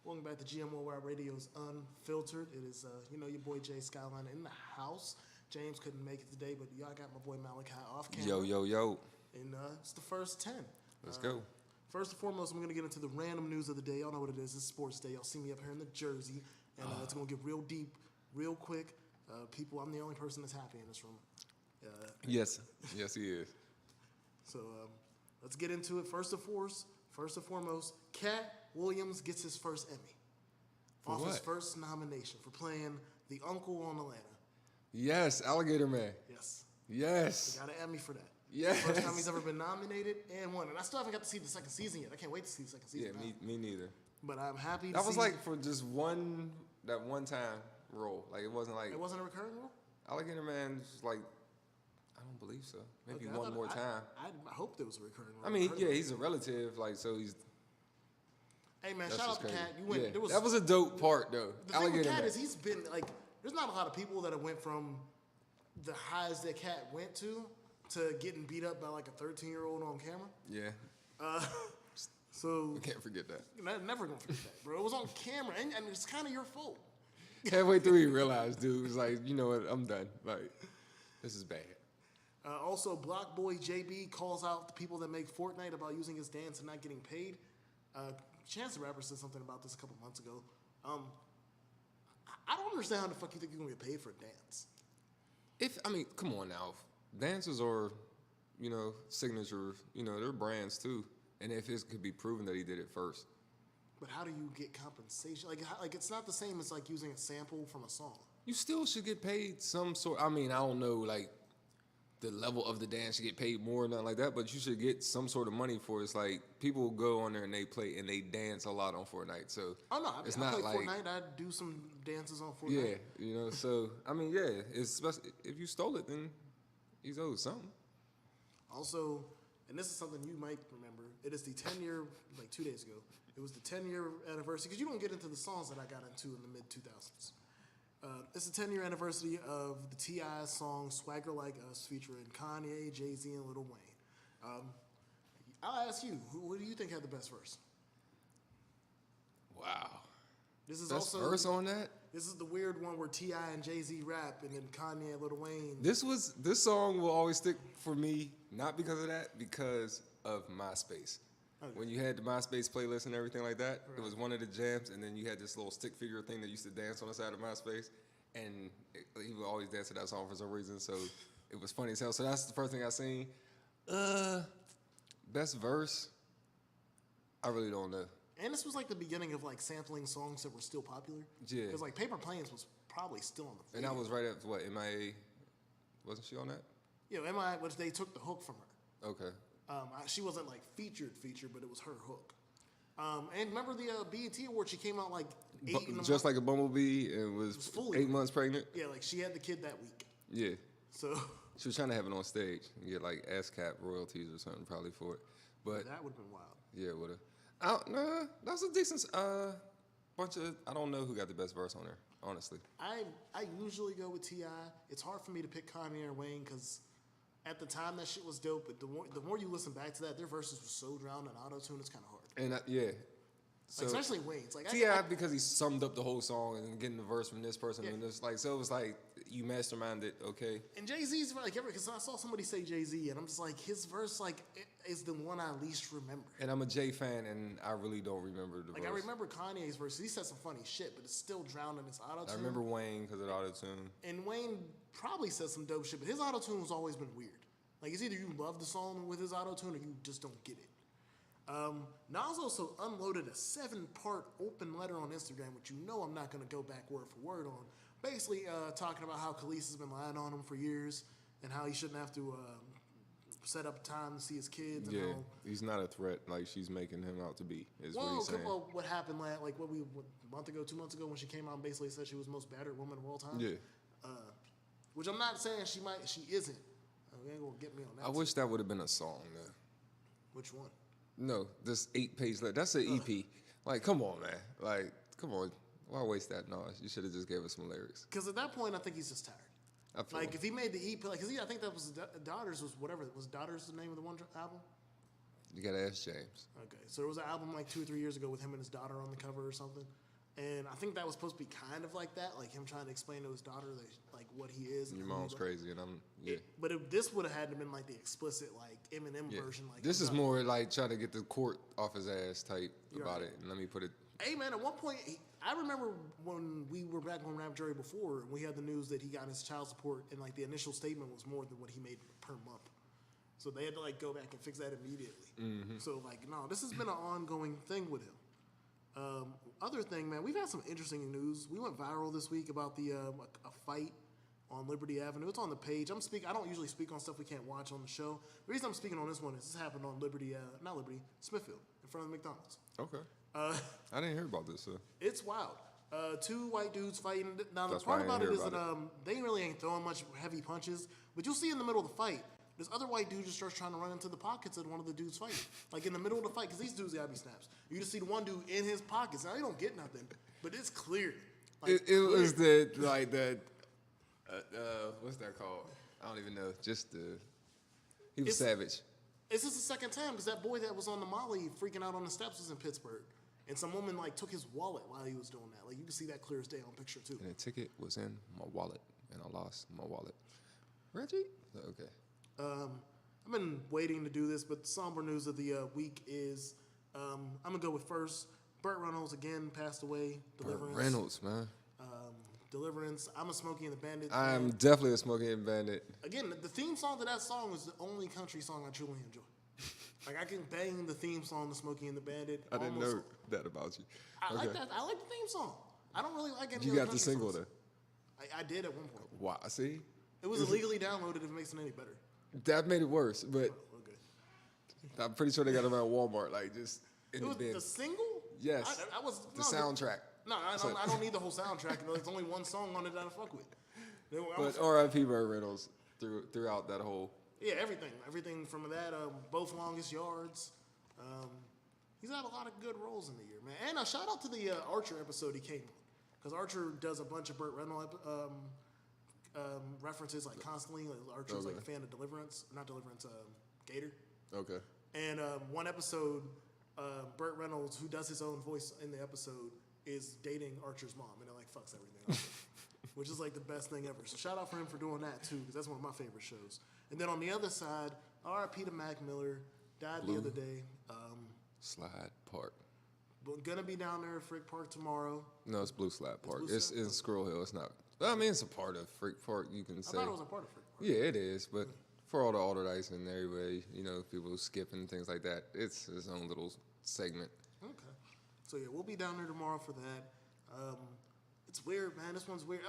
Welcome back to GMO Web Radio's Unfiltered. It is, your boy Jay Skyline in the house. James couldn't make it today, but y'all got my boy Malachi off camera. Yo. And it's the first 10. Let's go. First and foremost, I'm going to get into the random news of the day. Y'all know what it is. It's sports day. Y'all see me up here in the jersey. And it's going to get real deep, real quick. People, I'm the only person that's happy in this room. Yes, he is. So let's get into it. First and foremost, Cat Williams gets his first Emmy. For His what? first nomination for playing the uncle on Atlanta. Yes, Alligator Man. Yes. Yes. He got an Emmy for that. Yes. First time he's ever been nominated and won. And I still haven't got to see the second season yet. I can't wait to see the second season. Yeah, me neither. But I'm happy to That see. was like for just that one time role. Like it wasn't like It wasn't a recurring role? Alligator Man was like, I don't believe so. Maybe Okay, one more time. I hoped it was a recurring role. I mean, yeah, he's a relative, like so he's. Hey man, That's shout just out to crazy. Cat. You went. Yeah, There was, that was a dope part though. the thing Alligator with Cat Man. is he's been like. There's not a lot of people that have went from the highs that Cat went to getting beat up by like a 13-year-old on camera. Yeah, So I can't forget that. you're never gonna forget that, bro. It was on camera, and it's kind of your fault. Halfway through, he realized, dude, was like, you know what? I'm done. Like, this is bad. Also, Block Boy JB calls out the people that make Fortnite about using his dance and not getting paid. Chance the Rapper said something about this a couple months ago. I don't understand how the fuck you think you're gonna get paid for a dance. Come on now. Dancers are, signature, they're brands too. And if it could be proven that he did it first. But how do you get compensation? Like it's not the same as like using a sample from a song. You still should get paid some sort. I don't know, like the level of the dance should get paid more or nothing like that, but you should get some sort of money for it. It's like people go on there and they play and they dance a lot on Fortnite. So Oh no, it's I not play like Fortnite. I do some dances on Fortnite. yeah, so it's if you stole it, then he's owed something. Also, and this is something you might remember. It is the 10-year, like 2 days ago. It was the 10-year anniversary because you don't get into the songs that I got into in the mid 2000s. It's the 10-year anniversary of the T.I. song "Swagger Like Us" featuring Kanye, Jay-Z, and Lil Wayne. I'll ask you, what do you think had the best verse? Wow. This is Best also verse on that? This is the weird one where T.I. and Jay-Z rap, and then Kanye and Lil Wayne. This song will always stick for me, not because of that, because of MySpace. Okay. When you had the MySpace playlist and everything like that, Right. it was one of the jams, and then you had this little stick figure thing that used to dance on the side of MySpace, and he would always dance to that song for some reason, so it was funny as hell. So that's the first thing I seen. Best verse, I really don't know. And this was like the beginning of like sampling songs that were still popular. Yeah. Because like Paper Planes was probably still on the And that was right after what, MIA, wasn't she on that? Yeah, M.I., which they took the hook from her. Okay. She wasn't like featured, but it was her hook. And remember the BET Award? She came out like 8 in the Just month. like a bumblebee and was fully 8 months pregnant? Yeah, like she had the kid that week. Yeah. So She was trying to have it on stage and get like ASCAP royalties or something probably for it. But that would have been wild. yeah, would have. Nah, that was a decent bunch of. I don't know who got the best verse on there, honestly. I usually go with T.I. It's hard for me to pick Kanye or Wayne because at the time that shit was dope, but the more you listen back to that, their verses were so drowned in auto-tune, it's kind of hard. And yeah, so Like, especially Wayne's. Like T.I. because he summed up the whole song and getting the verse from this person Yeah. and this like so it was like you masterminded, okay. And Jay-Z's like because I saw somebody say Jay-Z and I'm just like his verse like is the one I least remember. And I'm a Jay fan and I really don't remember the Like verse. I remember Kanye's verse. He said some funny shit, but it's still drowned in his auto-tune. I remember Wayne because of the auto-tune. And Wayne probably said some dope shit, but his auto-tune has always been weird. Like it's either you love the song with his auto-tune or you just don't get it. Nas also unloaded a 7-part open letter on Instagram, which you know I'm not going to go back word for word on. Basically talking about how Khalees has been lying on him for years and how he shouldn't have to set up time to see his kids. And Yeah, how, he's not a threat like she's making him out to be, is what he's saying. well, what happened a month ago, 2 months ago when she came out and basically said she was the most battered woman of all time? Yeah. Which I'm not saying she isn't. You ain't going to get me on that. I wish that would have been a song, though. Which one? No, this 8-page letter. That's an EP. Like, come on, man. Like, come on. Why waste that noise? You should have just gave us some lyrics. Because at that point, I think he's just tired. I feel Like, if he made the EP, like, cause I think that was Daughters was whatever. Was Daughters the name of the one album? You gotta ask James. Okay, so there was an album like 2 or 3 years ago with him and his daughter on the cover or something, and I think that was supposed to be kind of like that, like him trying to explain to his daughter that, like what he is. Your mom's crazy, and I'm But this would have had to been like the explicit like Eminem yeah. version. Like This is more like trying to get the court off his ass type about right. it. And let me put it. Hey man, at one point, I remember when we were back on Rap Jury before, and we had the news that he got his child support, and like the initial statement was more than what he made per month. So they had to like go back and fix that immediately. Mm-hmm. So like, no, this has been an ongoing thing with him. Other thing, man, we've had some interesting news. We went viral this week about the a fight on Liberty Avenue. It's on the page. I don't usually speak on stuff we can't watch on the show. The reason I'm speaking on this one is this happened on Smithfield, in front of the McDonald's. Okay. I didn't hear about this. So. It's wild. Two white dudes fighting. Now, That's the part why I about didn't it is hear that about they really ain't throwing much heavy punches, but you'll see in the middle of the fight, this other white dude just starts trying to run into the pockets of one of the dudes fighting. Like in the middle of the fight, because these dudes gotta be snaps. You just see the one dude in his pockets. Now, he don't get nothing, but it's clear. Like, it was the, like, the, what's that called? I don't even know. He was savage. It's just the second time, because that boy that was on the Molly freaking out on the steps was in Pittsburgh. And some woman like took his wallet while he was doing that. Like you can see that clear as day on picture too. And the ticket was in my wallet, and I lost my wallet. Reggie? Okay. I've been waiting to do this, but the somber news of the week is I'm gonna go with first. Burt Reynolds again passed away. Deliverance. Burt Reynolds, man. Deliverance. I'm a Smokey and the Bandit. I am definitely a Smokey and Bandit. Again, the theme song to that song is the only country song I truly enjoy. Like I can bang the theme song to Smokey and the Bandit. I didn't know that about you. I like that. I like the theme song. I don't really like any. You other got the country single songs. though. I did at one point. Wow. See. It was illegally downloaded. If it makes it any better. That made it worse, but Okay. I'm pretty sure they got them at Walmart, like just in It the was bin. the single. Yes. I was The soundtrack. No, I don't need the whole soundtrack. There's only one song on it that I fuck with. But R.I.P. Burt Reynolds throughout that whole. Yeah, everything from that. Both Longest Yards. He's had a lot of good roles in the year, man. And a shout out to the Archer episode he came on, because Archer does a bunch of Burt Reynolds references like constantly. Like Archer's like a fan of Gator. Okay. And one episode, Burt Reynolds, who does his own voice in the episode, is dating Archer's mom, and it like fucks everything up, which is like the best thing ever. So shout out for him for doing that too, because that's one of my favorite shows. And then on the other side, R.I.P. to Mac Miller, died the other day. Slide Park. But gonna be down there at Frick Park tomorrow. No, it's Blue Slide Park. It's Slide in Squirrel Hill. It's not. I mean, it's a part of Frick Park. You can say. I thought it was a part of Frick Park. Yeah, it is. But for all the Alderdice and everybody, people skipping things like that, it's his own little segment. Okay. So yeah, we'll be down there tomorrow for that. It's weird, man. This one's weird.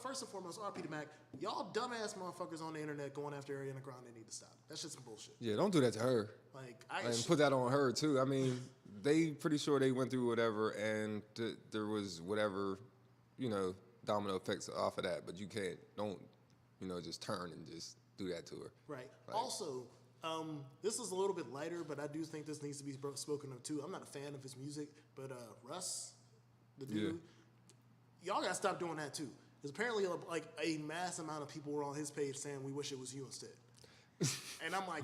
First and foremost, RP to Mac. Y'all dumbass motherfuckers on the internet going after Ariana Grande need to stop. That's just some bullshit. Yeah, don't do that to her. And put that on her too. I mean, they pretty sure they went through whatever, and there was whatever, domino effects off of that. But you don't, just turn and just do that to her. Right. Also, this is a little bit lighter, but I do think this needs to be spoken of too. I'm not a fan of his music, but Russ, the dude, y'all gotta stop doing that too. Because apparently, like a mass amount of people were on his page saying, "We wish it was you instead." And I'm like,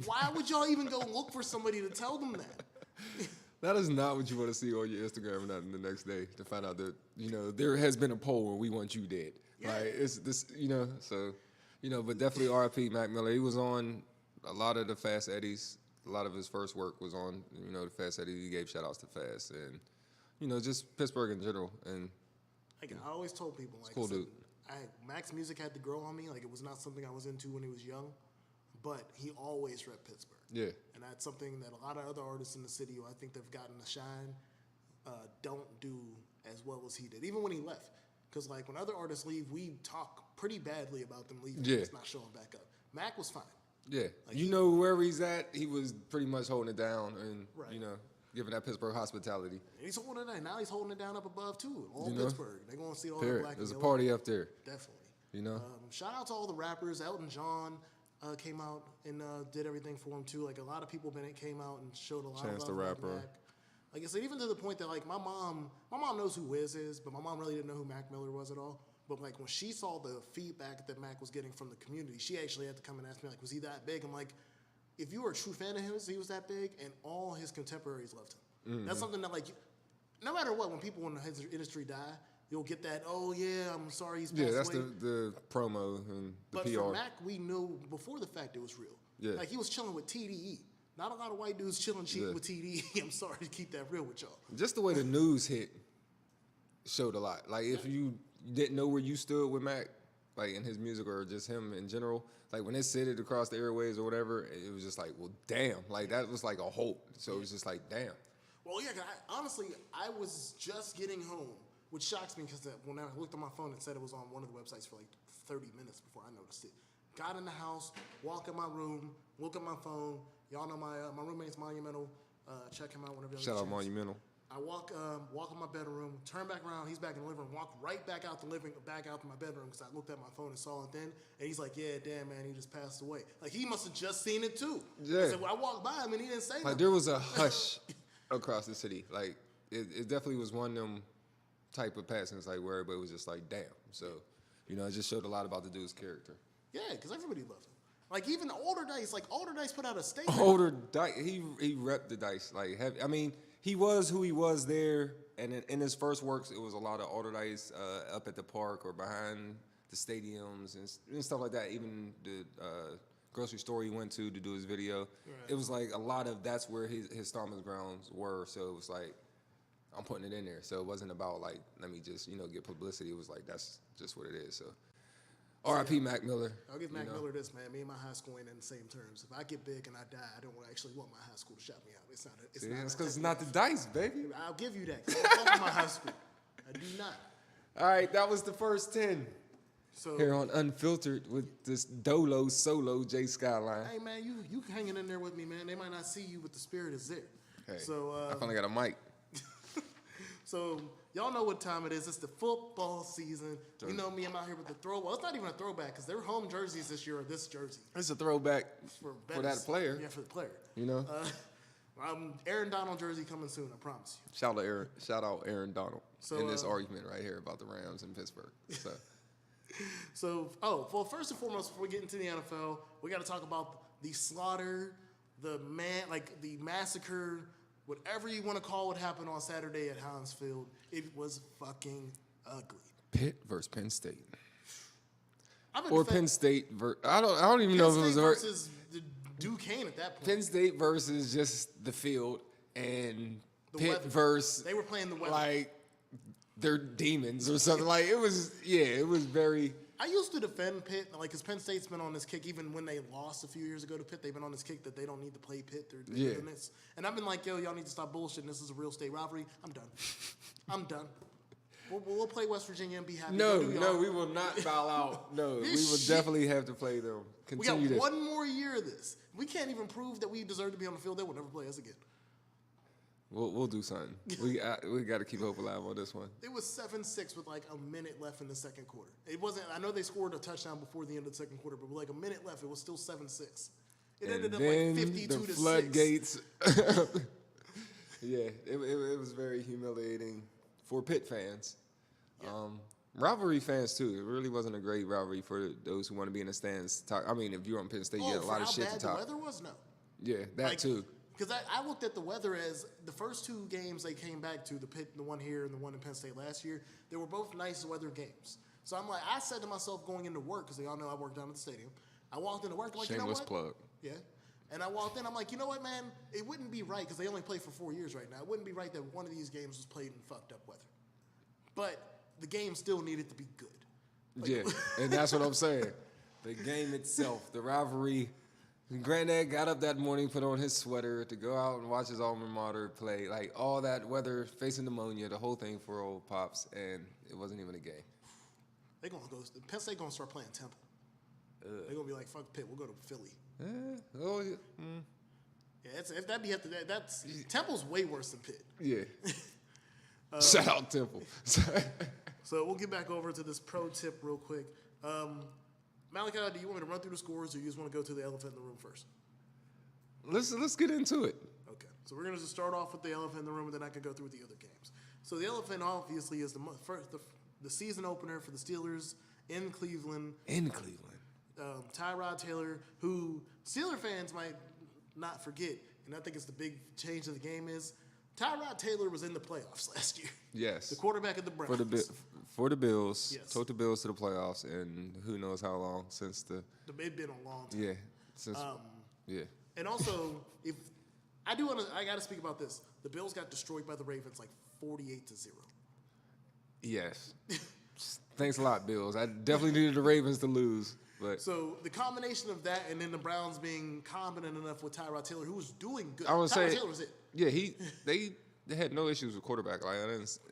why would y'all even go look for somebody to tell them that? That is not what you want to see on your Instagram the next day to find out that, there has been a poll where we want you dead. Yeah. Like, it's this, so, but definitely RIP Mac Miller. He was on a lot of the Fast Eddies. A lot of his first work was on, the Fast Eddies. He gave shout outs to Fast and, just Pittsburgh in general. And like, I always told people, like, cool dude. Mac's music had to grow on me. Like, it was not something I was into when he was young, but he always repped Pittsburgh. Yeah. And that's something that a lot of other artists in the city who I think they've gotten to shine don't do as well as he did, even when he left. Because, like, when other artists leave, we talk pretty badly about them leaving. Yeah. It's not showing back up. Mac was fine. Yeah. Like, wherever he's at, he was pretty much holding it down and, giving that Pittsburgh hospitality. And he's holding it down. Now he's holding it down up above, too. All Pittsburgh. They're going to see all the black. There's a party up there. Definitely. Shout out to all the rappers. Elton John came out and did everything for him, too. Like, a lot of people came out and showed a lot Chance of love. the Rapper. Like I said, even to the point that, like, my mom knows who Wiz is, but my mom really didn't know who Mac Miller was at all. But, like, when she saw the feedback that Mac was getting from the community, she actually had to come and ask me, like, was he that big? I'm like, if you were a true fan of his, he was that big, and all his contemporaries loved him. Mm-hmm. That's something that, like, no matter what, when people in the industry die, you'll get that, oh, yeah, I'm sorry he's passed away. Yeah, that's the promo and the but PR. for Mac, we knew before the fact it was real. Yeah. Like, he was chilling with TDE. Not a lot of white dudes chilling cheating with TDE. I'm sorry to keep that real with y'all. Just the way the news hit showed a lot. Like, if you didn't know where you stood with Mac, like, in his music or just him in general, like, when it said it across the airwaves or whatever, it was just like, well, damn. Like, that was like a hope. So it was just like, damn. Well, yeah, honestly, I was just getting home, which shocks me because when I looked on my phone, it said it was on one of the websites for like 30 minutes before I noticed it. Got in the house, walk in my room, look at my phone. Y'all know my roommate's Monumental. Check him out whenever you Shout out Monumental. I walk in my bedroom, turn back around, he's back in the living room, walk right back out to my bedroom because I looked at my phone and saw it then, and he's like, yeah, damn, man, he just passed away. Like, he must have just seen it too. Yeah. So I walked by him and he didn't say Like, nothing. there was a hush across the city. Like, it definitely was one of them type of passings, like, where everybody was just like, damn. So, you know, it just showed a lot about the dude's character. Yeah, because everybody loved him. Like, even Older Dice, Older Dice put out a statement. Older Dice, he repped the Dice. Like, I mean, he was who he was there, and in his first works, it was a lot of Older Dice up at the park or behind the stadiums and stuff like that. Even the grocery store he went to do his video, it was like a lot of that's where his stomping grounds were. So it was like, I'm putting it in there. So it wasn't about like, let me just, get publicity. It was like, that's just what it is. So R.I.P. Mac Miller. I'll give Mac Miller this, man. Me and my high school ain't in the same terms. If I get big and I die, I don't actually want my high school to shout me out. It's not. That's because it's not the Dice, baby. I'll give you that. 'Cause I don't fuck with my high school. I do not. All right, that was the first 10. So Here on Unfiltered with this Dolo Solo J Skyline. Hey man, you hanging in there with me, man. They might not see you, but the spirit is there. Hey, so I finally got a mic. So y'all know what time it is. It's the football season. You know me, I'm out here with the throwback. Well, it's not even a throwback because their home jerseys this year are this jersey. It's a throwback for that player. Yeah, for the player. You know? Aaron Donald jersey coming soon, I promise you. Shout out Aaron Donald So, in this argument right here about the Rams in Pittsburgh. So, well, first and foremost, before we get into the NFL, we got to talk about the slaughter, the massacre, whatever you want to call what happened on Saturday at Heinz Field. It was fucking ugly. Pitt versus Penn State. Or Penn State I don't even know if it was versus the Duquesne at that point. Penn State versus just the field and The Pitt weather. versus They were playing the weather. like they're demons or something. Like it was very. I used to defend Pitt, because Penn State's been on this kick, even when they lost a few years ago to Pitt, they've been on this kick that they don't need to play Pitt. They're doing this. And I've been like, yo, y'all need to stop bullshitting. This is a real state rivalry. I'm done. We'll play West Virginia and be happy. No, we will not bow out. No, we will definitely have to play them. Continue we got one more year of this. We can't even prove that we deserve to be on the field. They will never play us again. We'll do something. We got to keep hope alive on this one. It was 7-6 with like a minute left in the second quarter. It wasn't. I know they scored a touchdown before the end of the second quarter, but with like a minute left, it was still 7-6. It ended up like 52 the to 6. floodgates. It was very humiliating for Pitt fans. Yeah. Rivalry fans too. It really wasn't a great rivalry for those who want to be in the stands. I mean, if you're on Penn State, you had a lot of shit to talk. How bad the weather was? No. Yeah, that too. Because I looked at the weather as the first two games they came back to, the Pitt, the one here and the one in Penn State last year, they were both nice weather games. So I'm like, I said to myself going into work, because they all know I work down at the stadium. I walked into work, like, Shameless you know what? plug. Yeah. And I walked in, I'm like, you know what, man? It wouldn't be right, because they only play for 4 years right now. It wouldn't be right that one of these games was played in fucked up weather. But the game still needed to be good. And that's what I'm saying. The game itself, the rivalry. Granddad got up that morning, put on his sweater to go out and watch his alma mater play. Like, all that weather, facing pneumonia, the whole thing for old Pops, and it wasn't even a game. Penn State going to start playing Temple. They're going to be like, fuck Pitt, we'll go to Philly. Yeah, if that be after that, that's Temple's way worse than Pitt. Yeah. Shout out Temple. So we'll get back over to this pro tip real quick. Malachi, do you want me to run through the scores, or you just want to go to the elephant in the room first? Let's get into it. Okay. So we're going to just start off with the elephant in the room, and then I can go through the other games. So the elephant, obviously, is the season opener for the Steelers in Cleveland. In Cleveland. Tyrod Taylor, who Steeler fans might not forget, and I think it's the big change of the game is Tyrod Taylor was in the playoffs last year. Yes. The quarterback of the Browns. For the Bills. Yes. Took the Bills to the playoffs, and who knows how long since the. It's been a long time. Yeah. Since. Yeah. And also, if I got to speak about this. The Bills got destroyed by the Ravens like 48-0. Yes. Thanks a lot, Bills. I definitely needed the Ravens to lose. But So the combination of that and then the Browns being competent enough with Tyrod Taylor, who was doing good. I would Tyrod say, Taylor was it. Yeah, they had no issues with quarterback. Like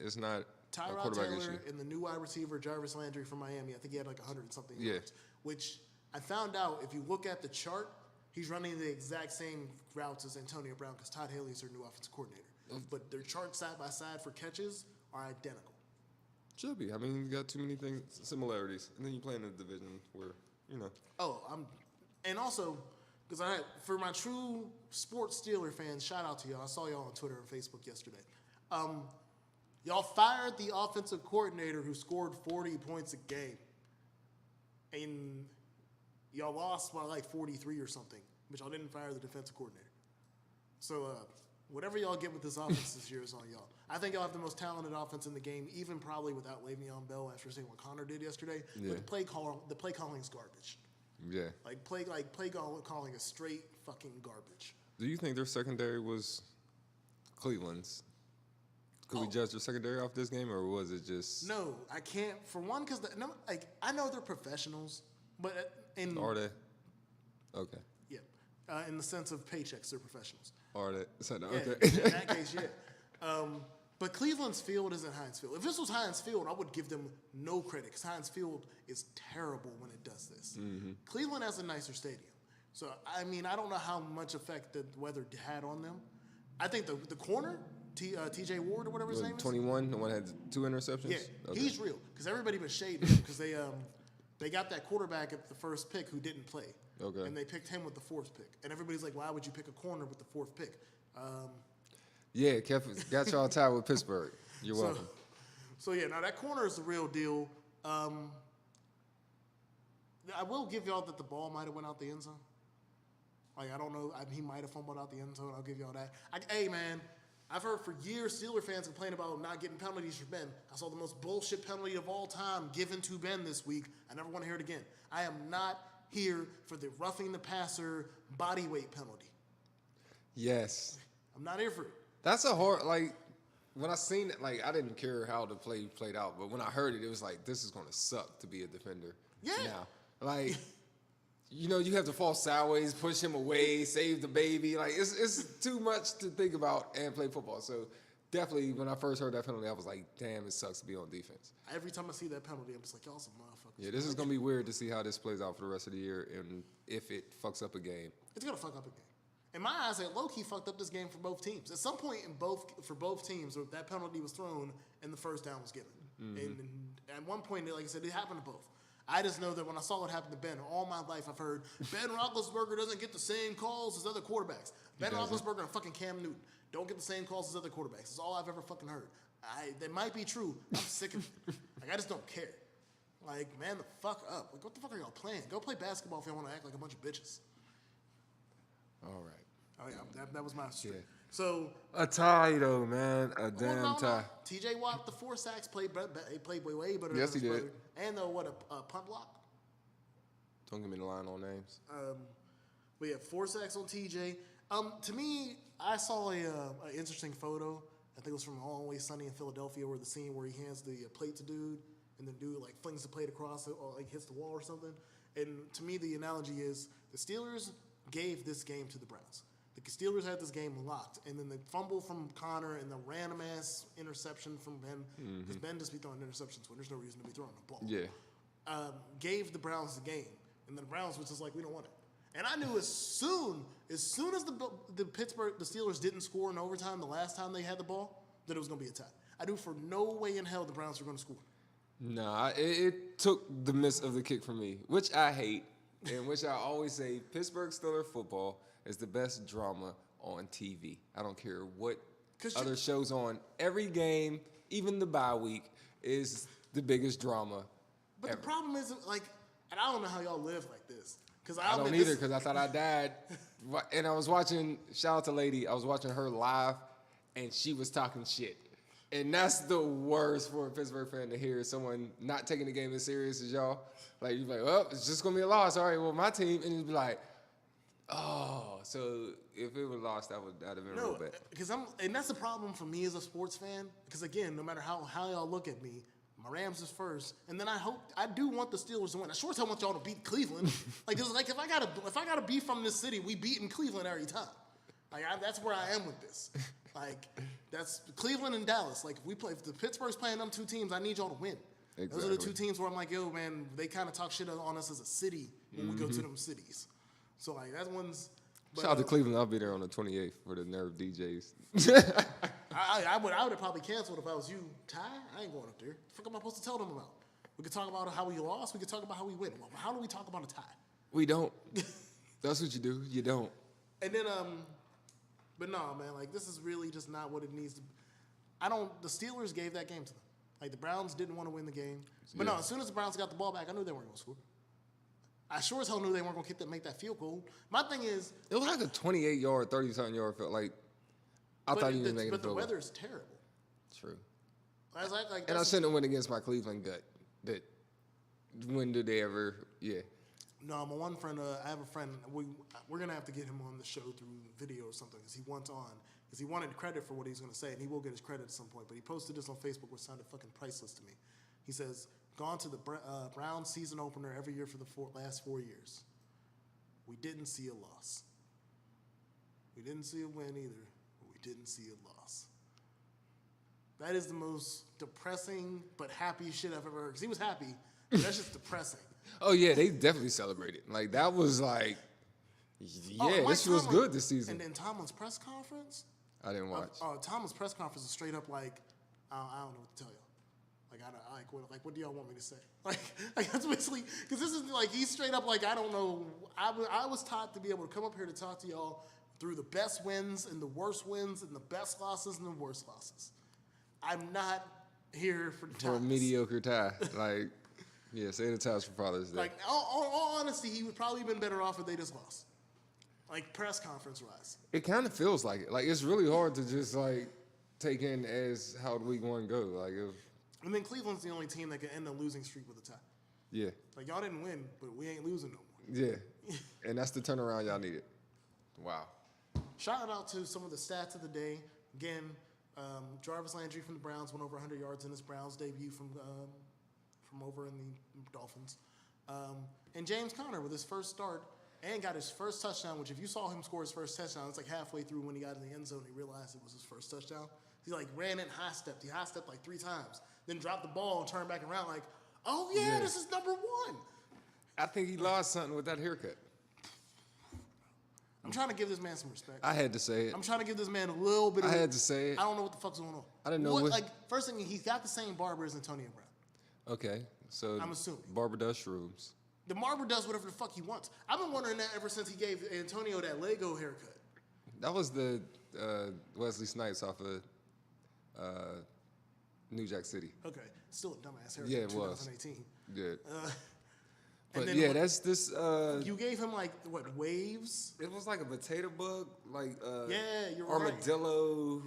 it's not a Tyrod quarterback Taylor issue. and the new wide receiver Jarvis Landry from Miami. I think he had like 100 and something Yeah. yards. Which I found out if you look at the chart, he's running the exact same routes as Antonio Brown because Todd Haley is their new offensive coordinator. But their charts side by side for catches are identical. Should be. I mean, you got too many similarities, and then you play in a division where And also, because for my true sports Steeler fans, shout out to y'all. I saw y'all on Twitter and Facebook yesterday. Y'all fired the offensive coordinator who scored 40 points a game, and y'all lost by like 43 or something, but y'all didn't fire the defensive coordinator. So whatever y'all get with this offense this year is on y'all. I think y'all have the most talented offense in the game, even probably without Le'Veon Bell after seeing what Connor did yesterday. Yeah. But the play calling is garbage. yeah. Play calling is straight fucking garbage. Do you think their secondary was Cleveland's? Could we judge their secondary off this game, or was it just? No, I can't. For one, because I know they're professionals, but Are they? Okay. in the sense of paychecks, they're professionals. Are they? So, Yeah, okay. in that case, yeah. But Cleveland's field isn't Heinz Field. If this was Heinz Field, I would give them no credit because Heinz Field is terrible when it does this. Mm-hmm. Cleveland has a nicer stadium. So, I mean, I don't know how much effect the weather had on them. I think the corner, TJ Ward or whatever his name is. 21, the one that had 2 interceptions? Yeah, Okay. he's real because everybody been shading him because they got that quarterback at the first pick who didn't play. Okay. And they picked him with the 4th pick. And everybody's like, why would you pick a corner with the 4th pick? Yeah, got y'all tied with Pittsburgh. You're welcome. So yeah, now that corner is the real deal. I will give y'all that the ball might have went out the end zone. Like, I don't know. He might have fumbled out the end zone. I'll give y'all that. Hey, man, I've heard for years Steeler fans complain about not getting penalties for Ben. I saw the most bullshit penalty of all time given to Ben this week. I never want to hear it again. I am not here for the roughing the passer body weight penalty. Yes. I'm not here for it. That's a hard, like, when I seen it, like, I didn't care how the play played out, but when I heard it, it was like, this is going to suck to be a defender. Yeah. Now, like, you have to fall sideways, push him away, save the baby. Like, it's too much to think about and play football. So, definitely, when I first heard that penalty, I was like, damn, it sucks to be on defense. Every time I see that penalty, I'm just like, y'all some motherfuckers. Yeah, this is going to be weird to see how this plays out for the rest of the year and if it fucks up a game. It's going to fuck up a game. In my eyes, it low-key fucked up this game for both teams. At some point for both teams, that penalty was thrown and the first down was given. Mm-hmm. And at one point, like I said, it happened to both. I just know that when I saw it happen to Ben, all my life I've heard, Ben Roethlisberger doesn't get the same calls as other quarterbacks. Ben Roethlisberger and fucking Cam Newton don't get the same calls as other quarterbacks. That's all I've ever fucking heard. That might be true. I'm sick of it. Like, I just don't care. Like, man, the fuck up. Like, what the fuck are y'all playing? Go play basketball if y'all want to act like a bunch of bitches. All right. Oh, yeah, that was my streak. Yeah. So a tie, though, man. A damn tie. T.J. Watt, the 4 sacks, played way better Yes, than he his did. brother. And, a punt block. Don't give me the line on names. We have 4 sacks on TJ. To me, I saw a interesting photo. I think it was from Always Sunny in Philadelphia, where the scene where he hands the plate to dude, and the dude like flings the plate across it or like hits the wall or something. And to me, the analogy is the Steelers gave this game to the Browns. The Steelers had this game locked, and then the fumble from Connor and the random ass interception from Ben, because Ben just be throwing interceptions when there's no reason to be throwing the ball. Yeah. Gave the Browns the game, and then the Browns was just like, we don't want it. And I knew as soon as the Steelers didn't score in overtime the last time they had the ball, that it was going to be a tie. I knew for no way in hell the Browns were going to score. Nah, it took the miss of the kick from me, which I hate, and which I always say, Pittsburgh Steelers football is the best drama on TV. I don't care what other shows on. Every game, even the bye week, is the biggest drama But ever. the problem is, like, and I don't know how y'all live like this, Because I don't either because I thought I died. And I was watching, shout out to Lady, I was watching her live and she was talking shit. And that's the worst for a Pittsburgh fan to hear someone not taking the game as serious as y'all. Like, you're like, well, it's just going to be a loss. All right, well, my team. And you'd be like, oh. So if it was lost, that'd have been real bad. Because and that's the problem for me as a sports fan. Because, again, no matter how y'all look at me, my Rams is first, and then I do want the Steelers to win. I sure as hell want y'all to beat Cleveland. Like if I gotta be from this city, we beat in Cleveland every time. Like that's where I am with this. Like that's Cleveland and Dallas. Like if the Pittsburgh's playing them two teams, I need y'all to win. Exactly. Those are the two teams where I'm like, yo, man, they kind of talk shit on us as a city when we go to them cities. So like that one's. But, shout out to Cleveland. I'll be there on the 28th for the Nerve DJs. I would have probably canceled if I was you. Ty, I ain't going up there. The fuck am I supposed to tell them about? We could talk about how we lost. We could talk about how we win. Well, how do we talk about a tie? We don't. That's what you do. You don't. And then, but no, man, like this is really just not what it needs to. The Steelers gave that game to them. Like the Browns didn't want to win the game. But no, as soon as the Browns got the ball back, I knew they weren't going to score. I sure as hell knew they weren't going to make that field goal. My thing is, it was like a 28-yard, 30-something yard field. Like I thought he was making. But the weather's terrible. True. Like, and I shouldn't have went against my Cleveland gut. That when did they ever? Yeah. No, my one friend. I have a friend. We're gonna have to get him on the show through video or something because he wants on because he wanted credit for what he's gonna say and he will get his credit at some point. But he posted this on Facebook, which sounded fucking priceless to me. He says, "Gone to the Browns season opener every year for the last 4 years. We didn't see a loss. We didn't see a win either. But we didn't see a loss." That is the most depressing but happy shit I've ever heard. Because he was happy, but that's just depressing. Oh, yeah, they definitely celebrated. Like, that was like, this was good this season. And then Tomlin's press conference? I didn't watch. Tomlin's press conference is straight up like, I don't know what to tell you. What do y'all want me to say? Like that's basically, because this is like, he's straight up like, I don't know. I was taught to be able to come up here to talk to y'all through the best wins and the worst wins and the best losses and the worst losses. I'm not here for ties. For a mediocre tie. Like, yeah, say the ties for Father's Day. Like, all honesty, he would probably been better off if they just lost. Like, press conference wise. It kind of feels like it. Like, it's really hard to just, like, take in as how the week one go. Like, and then Cleveland's the only team that can end a losing streak with a tie. Yeah. Like, y'all didn't win, but we ain't losing no more. Yeah. And that's the turnaround y'all needed. Wow. Shout out to some of the stats of the day. Again, Jarvis Landry from the Browns went over 100 yards in his Browns debut from over in the Dolphins. And James Conner with his first start and got his first touchdown, which if you saw him score his first touchdown, it's like halfway through when he got in the end zone, he realized it was his first touchdown. He like ran in high-stepped. He high-stepped like 3 times, then dropped the ball and turned back around like, oh, yeah, this is number 1. I think he lost something with that haircut. I'm trying to give this man some respect. I had to say it. I'm trying to give this man a little bit of... I had to say it. I don't know what the fuck's going on. I didn't know what... Like, first thing, he's got the same barber as Antonio Brown. Okay, so... I'm assuming. Barber does shrooms. The barber does whatever the fuck he wants. I've been wondering that ever since he gave Antonio that Lego haircut. That was the Wesley Snipes off of New Jack City. Okay, still a dumbass haircut. Yeah, it 2018. was. Good. But yeah, that's this. You gave him like what, waves? It was like a potato bug, like yeah, you're armadillo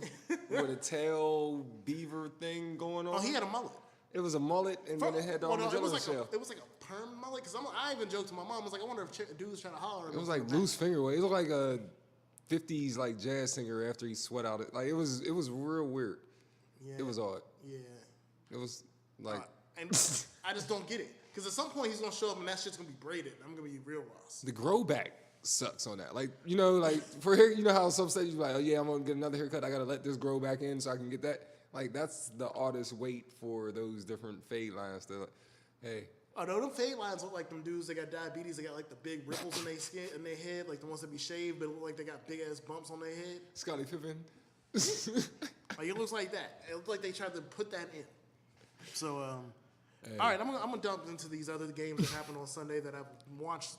with a tail beaver thing going on. Oh, he had a mullet. It was a mullet, and then it had the armadillo shell. It was like a perm mullet. Because I even joked to my mom. I was like, I wonder if dude's trying to holler. It was like loose finger weight. It looked like a 50s like jazz singer after he sweat out it. Like it was real weird. Yeah. It was odd. Yeah. It was like. And I just don't get it. Because at some point he's gonna show up and that shit's gonna be braided. I'm gonna be real lost. The grow back sucks on that. Like, you know, like for hair, you know how some stages you're like, oh yeah, I'm gonna get another haircut. I gotta let this grow back in so I can get that. Like that's the artist wait for those different fade lines to, like, hey. Oh no, them fade lines look like them dudes that got diabetes. They got like the big ripples in their skin, in their head, like the ones that be shaved, but look like they got big ass bumps on their head. Scottie Pippen. Like it looks like that. It looks like they tried to put that in. So, hey. All right, I'm gonna dump into these other games that happened on Sunday that I've watched.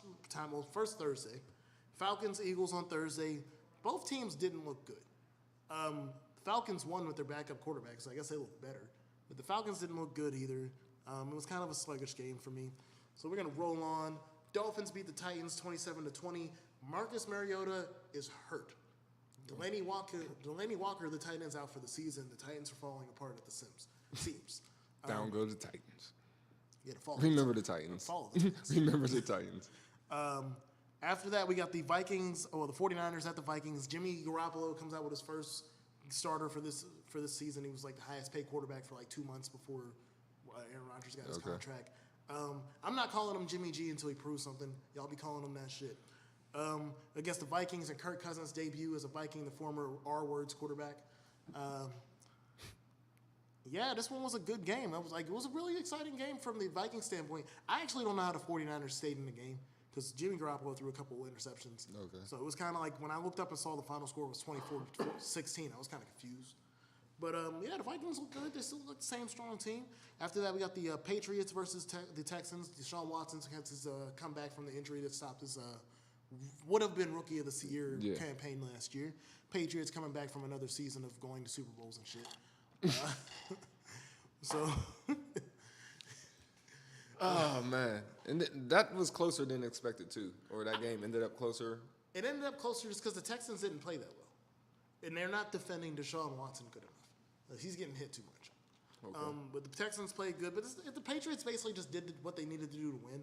Well, first Thursday, Falcons Eagles on Thursday. Both teams didn't look good. Falcons won with their backup quarterback, so I guess they look better. But the Falcons didn't look good either. It was kind of a sluggish game for me. So we're gonna roll on Dolphins beat the Titans 27-20. Marcus Mariota is hurt. Delaney Walker, the tight end's out for the season. The Titans are falling apart at the seams. Down go the Titans. Yeah, fall. Remember the Titans. Remember the Titans. After that, we got the Vikings, the 49ers at the Vikings. Jimmy Garoppolo comes out with his first starter for this season. He was like the highest paid quarterback for like 2 months before Aaron Rodgers got his contract. I'm not calling him Jimmy G until he proves something. Y'all be calling him that shit. Against the Vikings and Kirk Cousins' debut as a Viking, the former R-Words quarterback. Yeah, this one was a good game. It was a really exciting game from the Viking standpoint. I actually don't know how the 49ers stayed in the game because Jimmy Garoppolo threw a couple of interceptions. Okay. So it was kind of like when I looked up and saw the final score was 24-16, I was kind of confused. But, yeah, the Vikings look good. They still look the same strong team. After that, we got the Patriots versus the Texans. Deshaun Watson gets his comeback from the injury that stopped his would have been Rookie of the Year campaign last year. Patriots coming back from another season of going to Super Bowls and shit. Oh, man. And that was closer than expected, too. Or that game ended up closer. It ended up closer just because the Texans didn't play that well. And they're not defending Deshaun Watson good enough. He's getting hit too much. Okay. But the Texans played good. But the Patriots basically just did what they needed to do to win.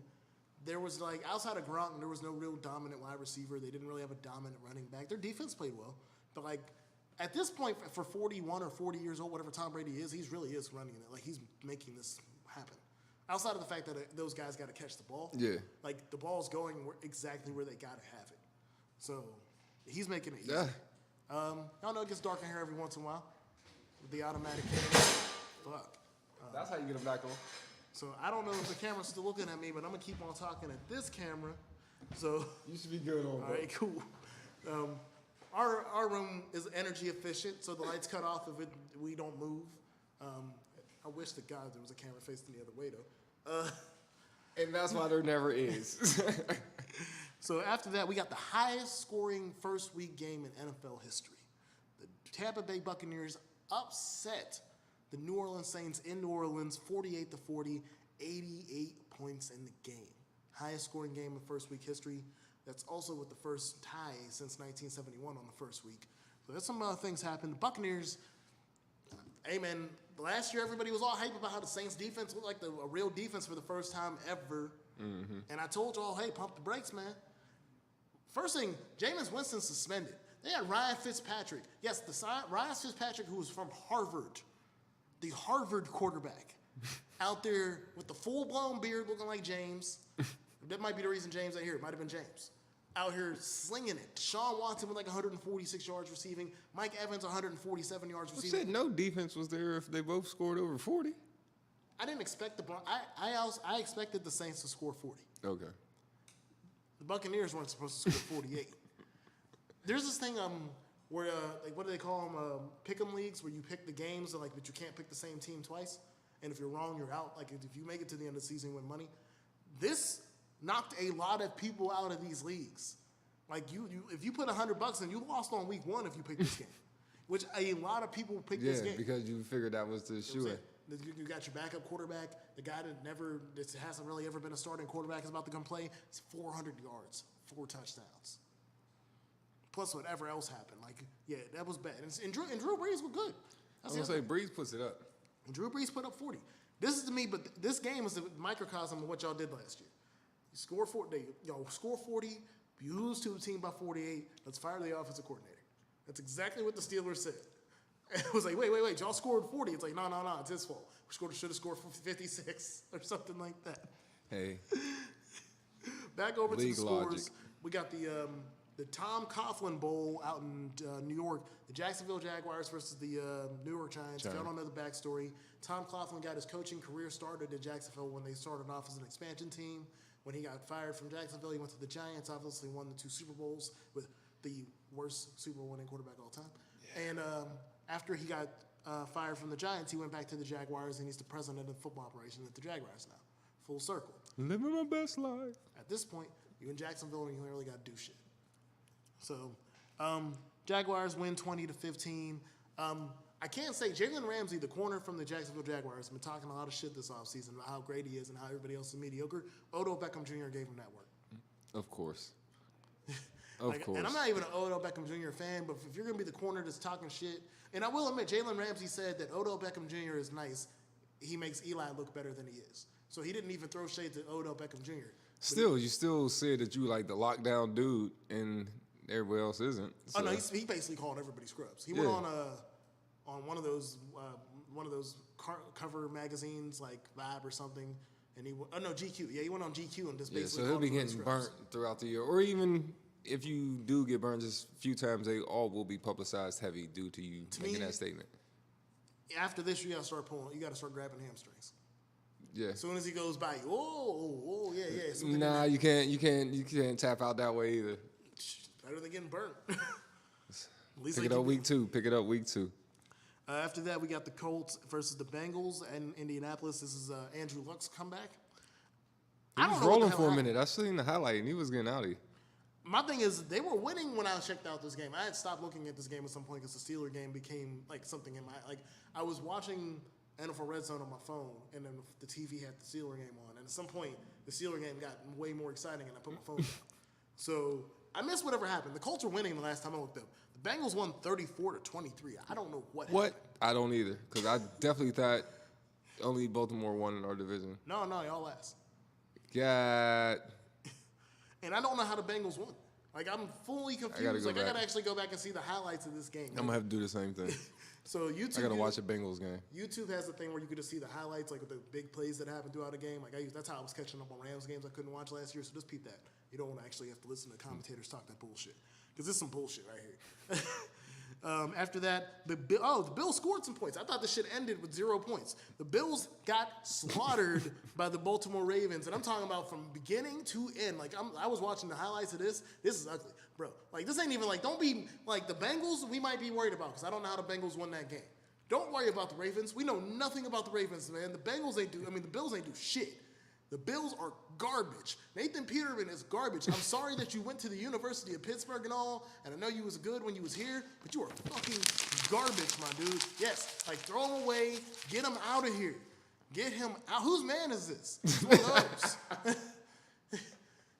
There was, outside of Gronk, there was no real dominant wide receiver. They didn't really have a dominant running back. Their defense played well. But, at this point, for 41 or 40 years old, whatever Tom Brady is, he really is running it. He's making this happen. Outside of the fact that those guys got to catch the ball. Yeah. The ball's going exactly where they got to have it. So, he's making it easy. Yeah. Y'all know it gets dark in here every once in a while. With the automatic camera. Fuck. That's how you get them back on. So I don't know if the camera's still looking at me, but I'm going to keep on talking at this camera. So you should be good on that. All right, cool. Our room is energy efficient, so the lights cut off if we don't move. I wish to God there was a camera facing the other way, though. And that's why there never is. So after that, we got the highest scoring first week game in NFL history. The Tampa Bay Buccaneers upset the New Orleans Saints in New Orleans, 48-40, 88 points in the game. Highest scoring game in first week history. That's also with the first tie since 1971 on the first week. So there's some other things happened. The Buccaneers, man, last year everybody was all hype about how the Saints defense looked like a real defense for the first time ever. Mm-hmm. And I told y'all, hey, pump the brakes, man. First thing, Jameis Winston suspended. They had Ryan Fitzpatrick. Yes, Ryan Fitzpatrick, who was from Harvard, the Harvard quarterback, out there with the full-blown beard looking like James. That might be the reason James ain't here. It might have been James. Out here slinging it. Deshaun Watson with 146 yards receiving. Mike Evans, 147 yards receiving. Said no defense was there if they both scored over 40. I didn't expect I expected the Saints to score 40. Okay. The Buccaneers weren't supposed to score 48. There's this thing where what do they call them? Pick'em leagues where you pick the games but you can't pick the same team twice. And if you're wrong, you're out. If you make it to the end of the season, you win money. This knocked a lot of people out of these leagues. If you put $100 in, you lost on week 1 if you picked this game, which a lot of people picked this game. Yeah, because you figured that was the shoe. You got your backup quarterback, the guy that hasn't really ever been a starting quarterback is about to come play. It's 400 yards, 4 touchdowns. Plus whatever else happened. That was bad. And Drew Brees was good. I was going to say, Brees puts it up. And Drew Brees put up 40. This is to me, but this game is a microcosm of what y'all did last year. You score 40, score 40, you lose to a team by 48, let's fire the offensive coordinator. That's exactly what the Steelers said. It was wait, y'all scored 40. It's no, it's his fault. We should have scored 56 or something like that. Hey. Back over to the scores. We got the Tom Coughlin Bowl out in New York. The Jacksonville Jaguars versus the New York Giants. If y'all don't know the backstory, Tom Coughlin got his coaching career started at Jacksonville when they started off as an expansion team. When he got fired from Jacksonville, he went to the Giants, obviously won the 2 Super Bowls with the worst Super Bowl winning quarterback of all time. Yeah. And after he got fired from the Giants, he went back to the Jaguars, and he's the president of football operations at the Jaguars now. Full circle. Living my best life. At this point, you're in Jacksonville, and you really got to do shit. So, Jaguars win 20-15. I can't say Jalen Ramsey, the corner from the Jacksonville Jaguars, has been talking a lot of shit this offseason about how great he is and how everybody else is mediocre. Odell Beckham Jr. gave him that work. Of course. Of course. And I'm not even an Odell Beckham Jr. fan, but if you're going to be the corner that's talking shit, and I will admit, Jalen Ramsey said that Odell Beckham Jr. is nice. He makes Eli look better than he is. So he didn't even throw shade to Odell Beckham Jr. Still, you still said that you like the lockdown dude, and everybody else isn't. So. Oh no, he basically called everybody scrubs. He went on one of those cover magazines like Vibe or something, and GQ. Yeah, he went on GQ and just basically. So he'll be getting burnt throughout the year, or even if you do get burned just a few times, they all will be publicized heavy due to you making that statement. After this, you gotta start pulling. You gotta start grabbing hamstrings. Yeah. As soon as he goes by you, yeah. Nah, you can't tap out that way either. Better than getting burnt. Pick it up week two. After that, we got the Colts versus the Bengals and Indianapolis. This is Andrew Luck's comeback. He was rolling for a minute. I seen the highlight, and he was getting outy. My thing is, they were winning when I checked out this game. I had stopped looking at this game at some point because the Steeler game became like something in my I was watching NFL Red Zone on my phone, and then the TV had the Steeler game on. And at some point, the Steeler game got way more exciting, and I put my phone down. So I missed whatever happened. The Colts were winning the last time I looked up. The Bengals won 34-23. I don't know what happened. I don't either, because I definitely thought only Baltimore won in our division. No, y'all last. God. And I don't know how the Bengals won. Like, I'm fully confused. I gotta actually go back and see the highlights of this game. I'm gonna have to do the same thing. So YouTube, I gotta watch a Bengals game. YouTube has a thing where you could just see the highlights, like with the big plays that happen throughout a game. That's how I was catching up on Rams games I couldn't watch last year. So just peep that. You don't want to actually have to listen to commentators talk that bullshit, because this is some bullshit right here. After that, the Bills scored some points. I thought the shit ended with 0 points. The Bills got slaughtered by the Baltimore Ravens, and I'm talking about from beginning to end. Like I was watching the highlights of this. This is ugly, bro. Like this ain't even like. Don't be like the Bengals. We might be worried about because I don't know how the Bengals won that game. Don't worry about the Ravens. We know nothing about the Ravens, man. The Bills ain't do shit. The Bills are garbage. Nathan Peterman is garbage. I'm sorry that you went to the University of Pittsburgh and all, and I know you was good when you was here, but you are fucking garbage, my dude. Yes, like throw him away, get him out of here. Get him out. Whose man is this? It's one of those.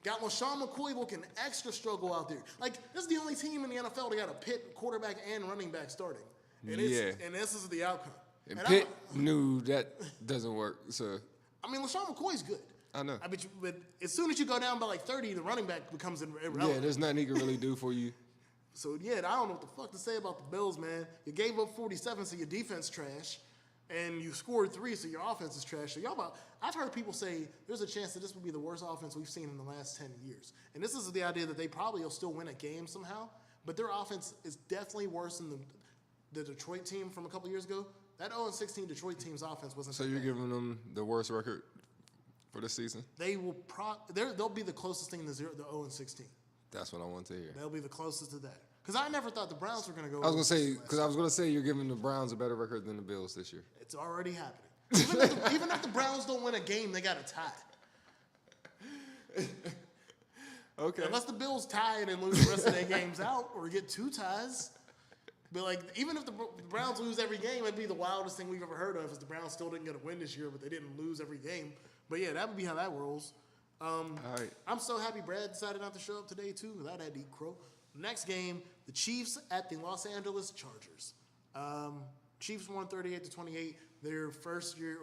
Got LaShawn McCoy looking extra struggle out there. Like, this is the only team in the NFL that got a Pitt quarterback and running back starting. And this is the outcome. And Pitt knew that doesn't work, so... I mean, LaShawn McCoy's good. I know. But as soon as you go down by like 30, the running back becomes irrelevant. Yeah, there's nothing he can really do for you. So, yeah, I don't know what the fuck to say about the Bills, man. You gave up 47, so your defense trash. And you scored 3, so your offense is trash. So I've heard people say there's a chance that this will be the worst offense we've seen in the last 10 years. And this is the idea that they probably will still win a game somehow. But their offense is definitely worse than the Detroit team from a couple years ago. That 0-16 Detroit team's offense wasn't. So you're giving them the worst record for the season? They will they'll be the closest thing to the 0-16. That's what I want to hear. They'll be the closest to that. Because I never thought the Browns were going to go. I was going to say you're giving the Browns a better record than the Bills this year. It's already happening. Even if the Browns don't win a game, they got to tie. Okay. Unless the Bills tie and lose the rest of their games out, or get 2 ties. But like, even if the Browns lose every game, it'd be the wildest thing we've ever heard of. Is the Browns still didn't get a win this year, but they didn't lose every game. But yeah, that would be how that rolls. All right. I'm so happy Brad decided not to show up today too, because I'd had to eat crow. Next game, the Chiefs at the Los Angeles Chargers. Chiefs won 38-28. Their first year,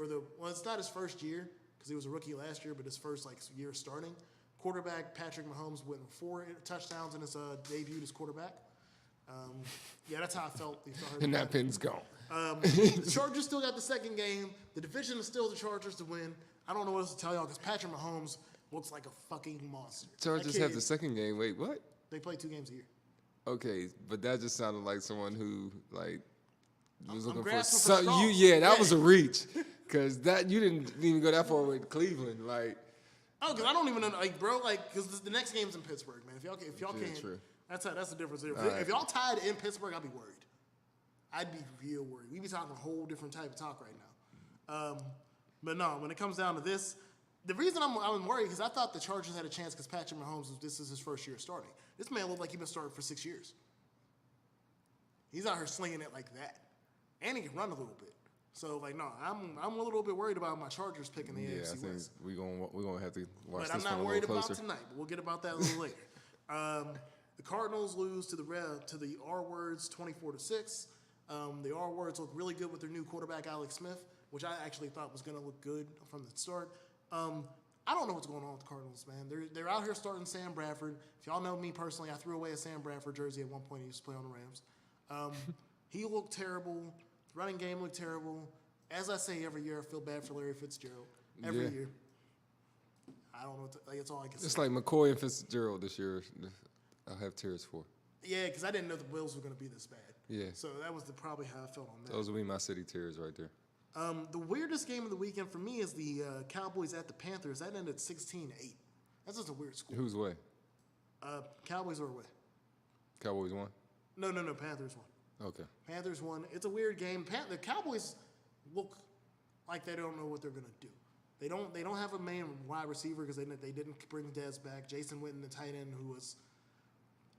it's not his first year because he was a rookie last year, but his first year starting. Quarterback Patrick Mahomes went 4 touchdowns in his debut as quarterback. Yeah, that's how I felt. And that pin's gone. The Chargers still got the second game. The division is still the Chargers to win. I don't know what else to tell y'all because Patrick Mahomes looks like a fucking monster. Chargers have the second game. Wait, what? They play 2 games a year. Okay, but that just sounded like someone who was looking for something. That was a reach, because you didn't even go that far with Cleveland, Oh, because I don't even know, bro, because the next game's in Pittsburgh, man. If y'all can't, true. That's the difference. If right. y'all tied in Pittsburgh, I'd be worried. I'd be real worried. We'd be talking a whole different type of talk right now. But no, when it comes down to this, the reason I'm worried because I thought the Chargers had a chance because Patrick Mahomes, this is his first year starting. This man looked like he's been starting for 6 years. He's out here slinging it like that. And he can run a little bit. So like, no, I'm a little bit worried about my Chargers picking the Yeah, I AFC think West. we're gonna have to watch But this I'm not one a worried little about closer. tonight. But we'll get about that a little later. The Cardinals lose to the R Words 24-6. The R Words look really good with their new quarterback Alex Smith, which I actually thought was going to look good from the start. I don't know what's going on with the Cardinals, man. They're out here starting Sam Bradford. If y'all know me personally, I threw away a Sam Bradford jersey at one point. He used to play on the Rams. He looked terrible. The running game looked terrible. As I say every year, I feel bad for Larry Fitzgerald. Every Yeah. year. I don't know. That's all I can say. It's like McCoy and Fitzgerald this year. I'll have tears for. Yeah, because I didn't know the Bills were going to be this bad. Yeah. So that was probably how I felt on that. Those will be my city tears right there. The weirdest game of the weekend for me is the Cowboys at the Panthers. That ended 16-8. That's just a weird score. Whose way? Cowboys are away. Cowboys won? No. Panthers won. Okay. Panthers won. It's a weird game. The Cowboys look like they don't know what they're going to do. They don't have a main wide receiver because they didn't bring Dez back. Jason Witten, the tight end, who was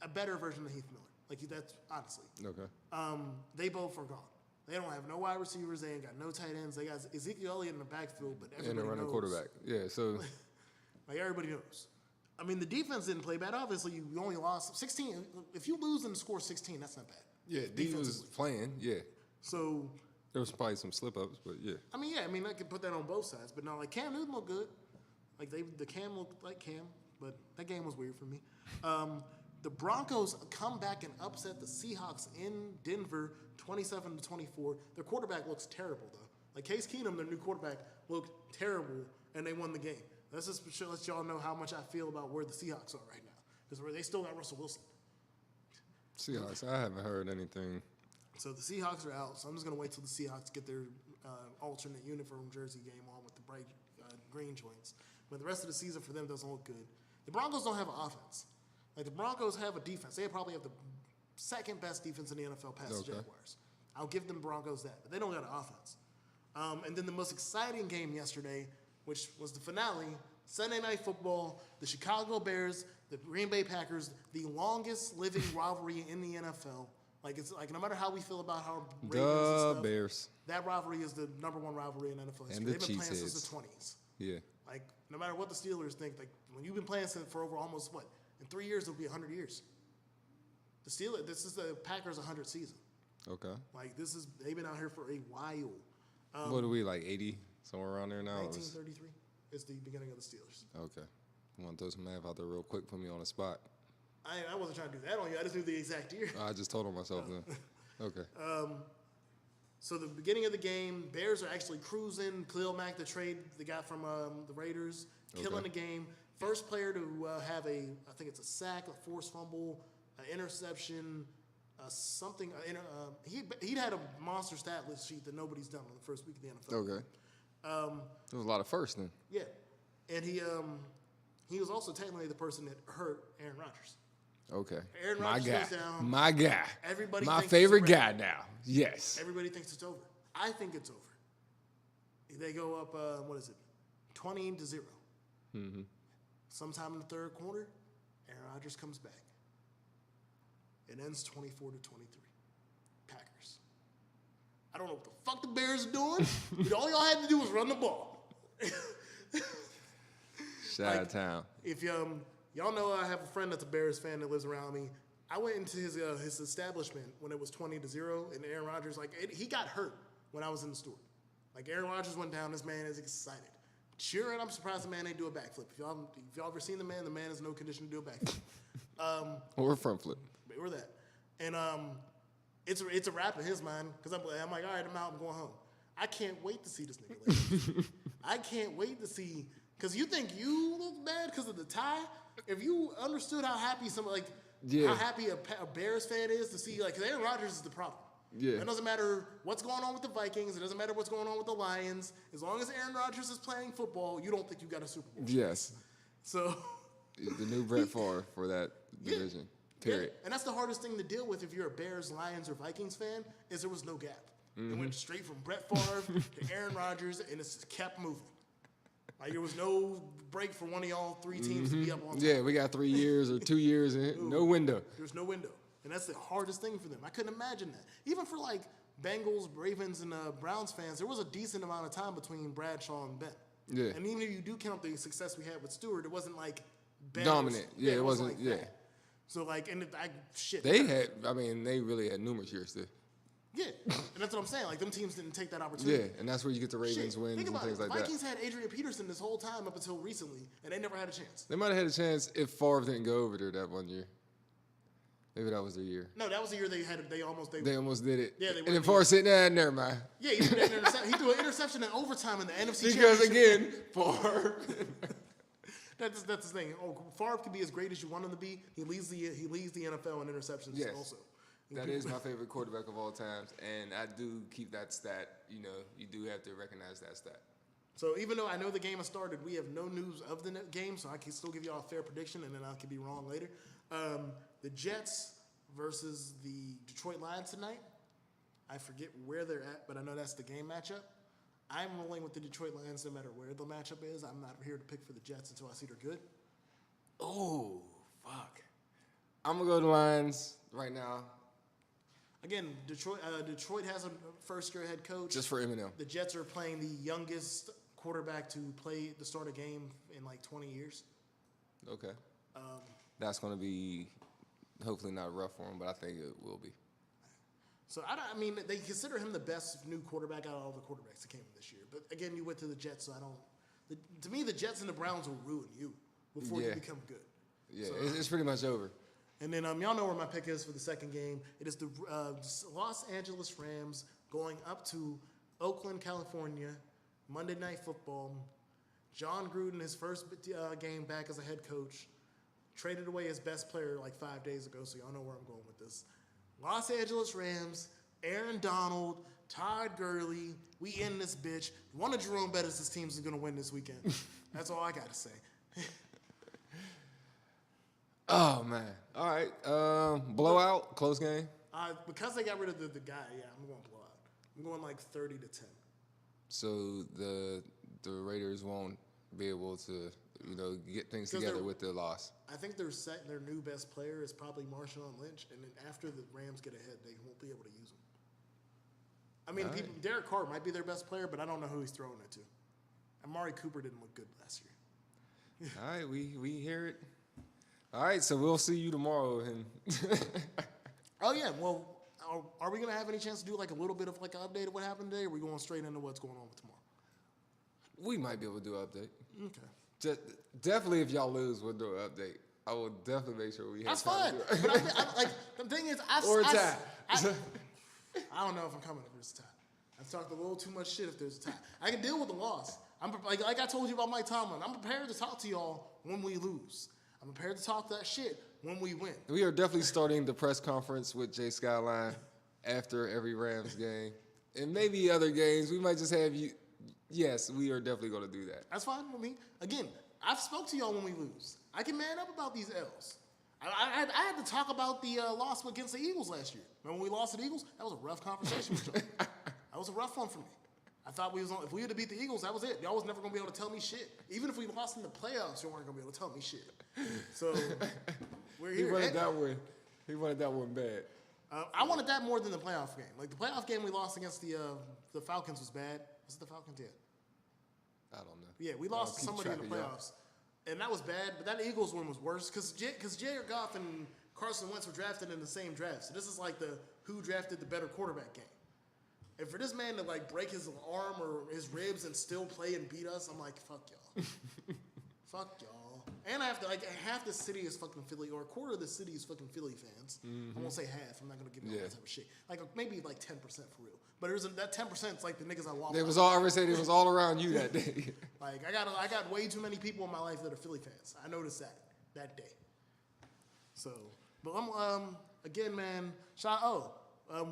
a better version of Heath Miller. Like that's honestly. Okay. They both are gone. They don't have no wide receivers. They ain't got no tight ends. They got Ezekiel Elliott in the backfield, but everybody And a running knows. quarterback. Yeah, so Like everybody knows. I mean, the defense didn't play bad. Obviously, you only lost 16. If you lose and score 16, that's not bad. yeah, D was playing, yeah. So, There was probably some slip ups, but yeah. I mean, I could put that on both sides. But no, like Cam Newton looked good. Like the Cam looked like Cam, but that game was weird for me. The Broncos come back and upset the Seahawks in Denver, 27-24. Their quarterback looks terrible though. Like Case Keenum, their new quarterback, looked terrible, and they won the game. Let's just let y'all know how much I feel about where the Seahawks are right now, because they still got Russell Wilson. Seahawks, I haven't heard anything. So the Seahawks are out. So I'm just gonna wait till the Seahawks get their alternate uniform jersey game on with the bright green joints. But the rest of the season for them doesn't look good. The Broncos don't have an offense. Like the Broncos have a defense. They probably have the second best defense in the NFL past the Jaguars. I'll give them Broncos that, but they don't got an offense. And then the most exciting game yesterday, which was the finale, Sunday Night Football, the Chicago Bears, the Green Bay Packers, the longest living rivalry in the NFL. Like it's like no matter how we feel about how Ravens and stuff, Bears. that rivalry is the number one rivalry in NFL history. And the They've been playing Cheeseheads. since the 20s. Yeah. Like no matter what the Steelers think, like when you've been playing for over almost what in 3 years it'll be 100 years. The Steelers, this is the Packers 100 season. Okay. Like they've been out here for a while. What are we, like 80? Somewhere around there now? 1933 is the beginning of the Steelers. Okay. I want to throw some math out there real quick, put me on the spot. I wasn't trying to do that on you. I just knew the exact year. I just told on myself then. Okay. So the beginning of the game, Bears are actually cruising. Khalil Mack, the trade they got from the Raiders, killing the game. First player to have I think it's a sack, a forced fumble, an interception, he'd had a monster stat list sheet that nobody's done on the first week of the NFL. Okay. There was a lot of firsts then. Yeah, and he was also technically the person that hurt Aaron Rodgers. Okay. Aaron My Rodgers guy. goes down. My guy. Everybody My thinks favorite it's a guy wrap. now. Yes. Everybody thinks it's over. I think it's over. They go up, 20-0. Mm-hmm. Sometime in the third quarter, Aaron Rodgers comes back. It ends 24-23. Packers. I don't know what the fuck the Bears are doing, but all y'all had to do was run the ball. Chi-town. If y'all know I have a friend that's a Bears fan that lives around me. I went into his establishment when it was 20-0, and Aaron Rodgers, he got hurt when I was in the store. Like, Aaron Rodgers went down, this man is excited. Sure, and I'm surprised the man ain't do a backflip. If y'all ever seen the man is in no condition to do a backflip. Or a front flip. Or that. And it's a wrap in his mind, because I'm like, all right, I'm out, I'm going home. I can't wait to see this nigga later. I can't wait to see, because you think you look bad because of the tie? If you understood how happy how happy a Bears fan is to see, 'cause Aaron Rodgers is the problem. Yeah. It doesn't matter what's going on with the Vikings. It doesn't matter what's going on with the Lions. As long as Aaron Rodgers is playing football, you don't think you got a Super Bowl. Yes. So The new Brett Favre for that division. Period. Yeah. And that's the hardest thing to deal with if you're a Bears, Lions, or Vikings fan, is there was no gap. It went straight from Brett Favre to Aaron Rodgers, and it's kept moving. Like, there was no break for one of y'all three teams to be up on top. Yeah, we got 3 years or 2 years in it. No window. There's no window. And that's the hardest thing for them. I couldn't imagine that. Even for, Bengals, Ravens, and Browns fans, there was a decent amount of time between Bradshaw and Ben. Yeah. And even if you do count the success we had with Stewart, it wasn't like Ben Dominant. It wasn't. like Yeah. that. So like, and shit. They had. I mean, they really had numerous years too. Yeah, and that's what I'm saying. Like them teams didn't take that opportunity. Yeah, and that's where you get the Ravens wins Think and about things it. like The that. Vikings had Adrian Peterson this whole time up until recently, and they never had a chance. They might have had a chance if Favre didn't go over there that one year. Maybe that was their year. No, that was the year they had. They almost did it. Yeah, they and then Favre said, "Nah, never mind." Yeah, he threw an interception in overtime in the NFC Because Championship. again, Favre. That's the thing. Oh, Favre can be as great as you want him to be. He leads the NFL in interceptions Yes. also. That is my favorite quarterback of all times, and I do keep that stat. You know, you do have to recognize that stat. So even though I know the game has started, we have no news of the game, so I can still give y'all a fair prediction, and then I could be wrong later. The Jets versus the Detroit Lions tonight. I forget where they're at, but I know that's the game matchup. I'm rolling with the Detroit Lions no matter where the matchup is. I'm not here to pick for the Jets until I see they're good. Oh, fuck. I'm going to go to the Lions right now. Again, Detroit has a first-year head coach. Just for Eminem. The Jets are playing the youngest quarterback to play to start a game in like 20 years. Okay. That's going to be hopefully not rough for him, but I think it will be. So, I mean, they consider him the best new quarterback out of all the quarterbacks that came in this year. But, again, you went to the Jets, so to me, the Jets and the Browns will ruin you before you become good. Yeah, So, it's pretty much over. And then y'all know where my pick is for the second game. It is the Los Angeles Rams going up to Oakland, California, Monday Night Football. John Gruden, his first game back as a head coach, traded away his best player like 5 days ago, so y'all know where I'm going with this. Los Angeles Rams, Aaron Donald, Todd Gurley, we in this bitch. One of Jerome Bettis' teams is going to win this weekend. That's all I got to say. Oh, man. All right. Blowout, close game. Because they got rid of the guy, yeah, I'm going to blow out. I'm going like 30-10. So the Raiders won't be able to, get things together with their loss. I think their new best player is probably Marshawn Lynch, and then after the Rams get ahead, they won't be able to use him. I mean, Derek Carr might be their best player, but I don't know who he's throwing it to. Amari Cooper didn't look good last year. All right, we hear it. All right, so we'll see you tomorrow. And Oh yeah, well, are we gonna have any chance to do like a little bit of like an update of what happened today? Or are we going straight into what's going on with tomorrow? we might be able to do an update. Okay. Definitely, if y'all lose, we'll do an update. I will definitely make sure we have That's time fine. to do it. But like the thing is, I don't know if I'm coming if there's a tie. I've talked a little too much shit if there's a tie. I can deal with the loss. I'm like I told you about Mike Tomlin. I'm prepared to talk to y'all when we lose. I'm prepared to talk that shit when we win. We are definitely starting the press conference with Jay Skyline after every Rams game. And maybe other games. We might just have you. Yes, we are definitely going to do that. That's fine with me. Again, I've spoke to y'all when we lose. I can man up about these L's. I had to talk about the loss against the Eagles last year. Remember when we lost to the Eagles? That was a rough conversation with y'all. That was a rough one for me. I thought if we had to beat the Eagles, that was it. Y'all was never going to be able to tell me shit. Even if we lost in the playoffs, you weren't going to be able to tell me shit. So, we're here. He wanted that one. He wanted that one bad. I wanted that more than the playoff game. Like, the playoff game we lost against the Falcons was bad. Was it the Falcons? Yeah. I don't know. Yeah, we lost to somebody in the playoffs. And that was bad, but that Eagles one was worse because Jared Goff and Carson Wentz were drafted in the same draft. So this is like the who drafted the better quarterback game. And for this man to like break his arm or his ribs and still play and beat us, I'm like, fuck y'all. Fuck y'all. And I have to half the city is fucking Philly, or a quarter of the city is fucking Philly fans. I won't say half. I'm not gonna give you all that type of shit. Like maybe like 10% for real. But that 10% is like the niggas I walk. It was all I ever said. It was all around you that day. Like I got way too many people in my life that are Philly fans. I noticed that day. So, but again, man.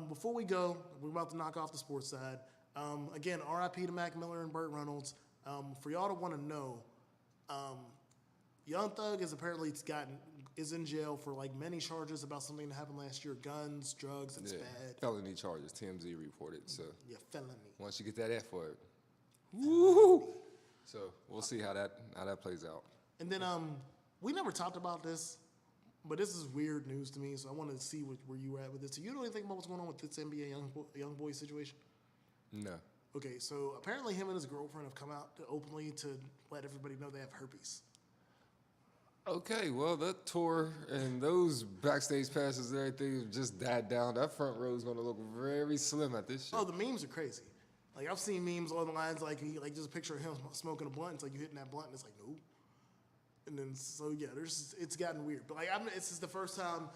Before we go, we're about to knock off the sports side. Again, R.I.P. to Mac Miller and Burt Reynolds. For y'all to want to know, Young Thug is in jail for like many charges about something that happened last year: guns, drugs. It's bad. Felony charges. TMZ reported. So yeah, felony. Once you get that F for it, woo! So we'll see how that plays out. And then we never talked about this but this is weird news to me, so I wanted to see where you were at with this. So you know anything about what's going on with this NBA young boy situation? No. Okay, so apparently him and his girlfriend have come out openly to let everybody know they have herpes. Okay, well, that tour and those backstage passes and everything just died down. That front row is going to look very slim at this show. Oh, the memes are crazy. Like, I've seen memes on the lines like just a picture of him smoking a blunt. It's like you hitting that blunt, and it's like, nope. And then, so yeah, it's gotten weird. But like, this is the first time.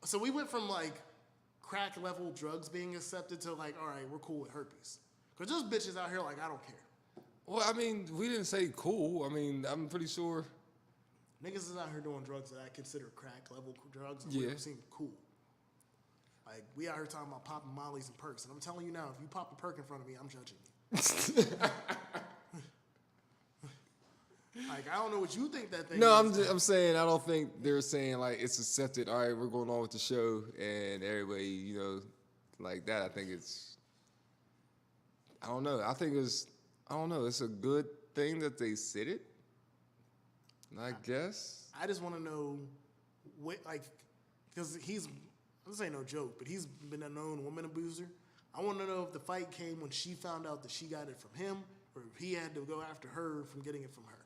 So we went from like crack level drugs being accepted to like, all right, we're cool with herpes. Because there's bitches out here like, I don't care. Well, I mean, we didn't say cool. I mean, I'm pretty sure. Niggas is out here doing drugs that I consider crack level drugs. And Yeah. we seem cool. Like, we out here talking about popping mollies and perks. And I'm telling you now, if you pop a perk in front of me, I'm judging you. Like, I don't know what you think that thing No, is. I'm saying I don't think they're saying like it's accepted. All right, we're going on with the show, and everybody, you know, like that. I think it's. I don't know. I think it's. I don't know. It's a good thing that they said it. I guess. I just want to know, what, like, because this ain't no joke, but he's been a known woman abuser. I want to know if the fight came when she found out that she got it from him, or if he had to go after her from getting it from her.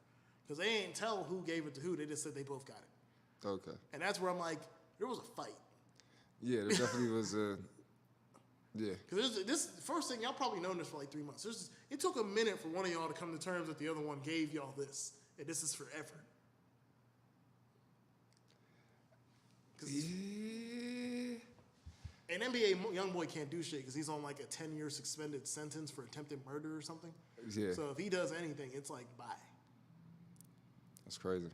Because they ain't tell who gave it to who. They just said they both got it. Okay. And that's where I'm like, there was a fight. Yeah, there definitely was a. Yeah. Because this first thing, y'all probably known this for like 3 months. It took a minute for one of y'all to come to terms that the other one gave y'all this, and this is forever. Yeah. An NBA young boy can't do shit because he's on like a 10-year suspended sentence for attempted murder or something. Yeah. So if he does anything, it's like bye. That's crazy.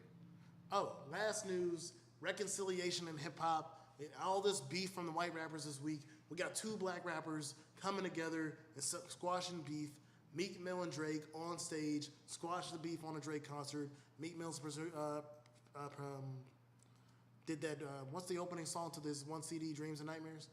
Oh, last news: reconciliation in hip hop. All this beef from the white rappers this week. We got 2 black rappers coming together and squashing beef. Meek Mill and Drake on stage squashed the beef on a Drake concert. Meek Mill did that. What's the opening song to this one CD, Dreams and Nightmares?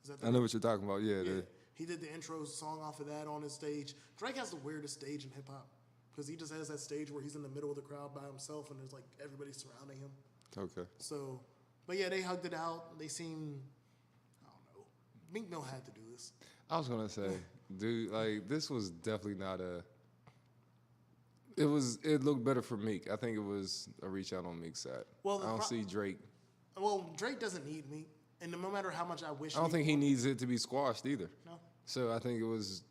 Is that the I know what you're talking about. Yeah. Yeah. He did the intro song off of that on his stage. Drake has the weirdest stage in hip hop because he just has that stage where he's in the middle of the crowd by himself and there's like everybody surrounding him. Okay. So, but yeah, they hugged it out. They seem, I don't know. Meek Mill had to do this. I was gonna say, dude, like this was definitely not a. It looked better for Meek. I think it was a reach out on Meek's side. Well, I don't see Drake. Well, Drake doesn't need Meek, and no matter how much I wish. I don't think he needs it to be squashed either. No. So I think it was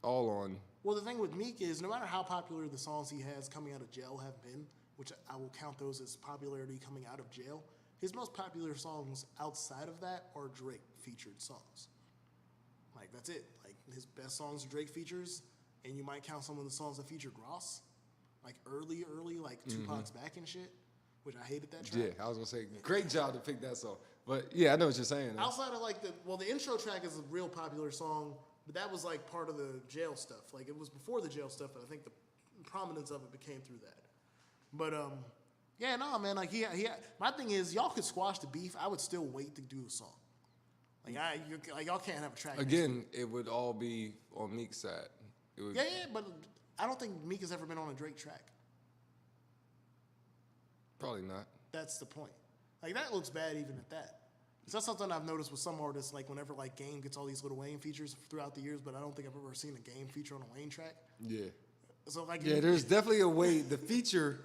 all on. Well, the thing with Meek is no matter how popular the songs he has coming out of jail have been, which I will count those as popularity coming out of jail, his most popular songs outside of that are Drake featured songs. Like, that's it. Like, his best songs are Drake features, and you might count some of the songs that featured Ross, like early, like Tupac's Back and shit, which I hated that track. Yeah, I was gonna say, great job to pick that song. But yeah, I know what you're saying. Outside of like the intro track is a real popular song, but that was like part of the jail stuff. Like, it was before the jail stuff, but I think the prominence of it became through that. But yeah, no, man. Like my thing is, y'all could squash the beef. I would still wait to do a song. Like y'all can't have a track. Again, it would all be on Meek's side. It would, Yeah, but I don't think Meek has ever been on a Drake track. Probably not. That's the point. Like, that looks bad even at that. So that's something I've noticed with some artists, like whenever like Game gets all these Lil Wayne features throughout the years, but I don't think I've ever seen a Game feature on a Wayne track. Yeah. So like, Yeah, there's definitely a way. The feature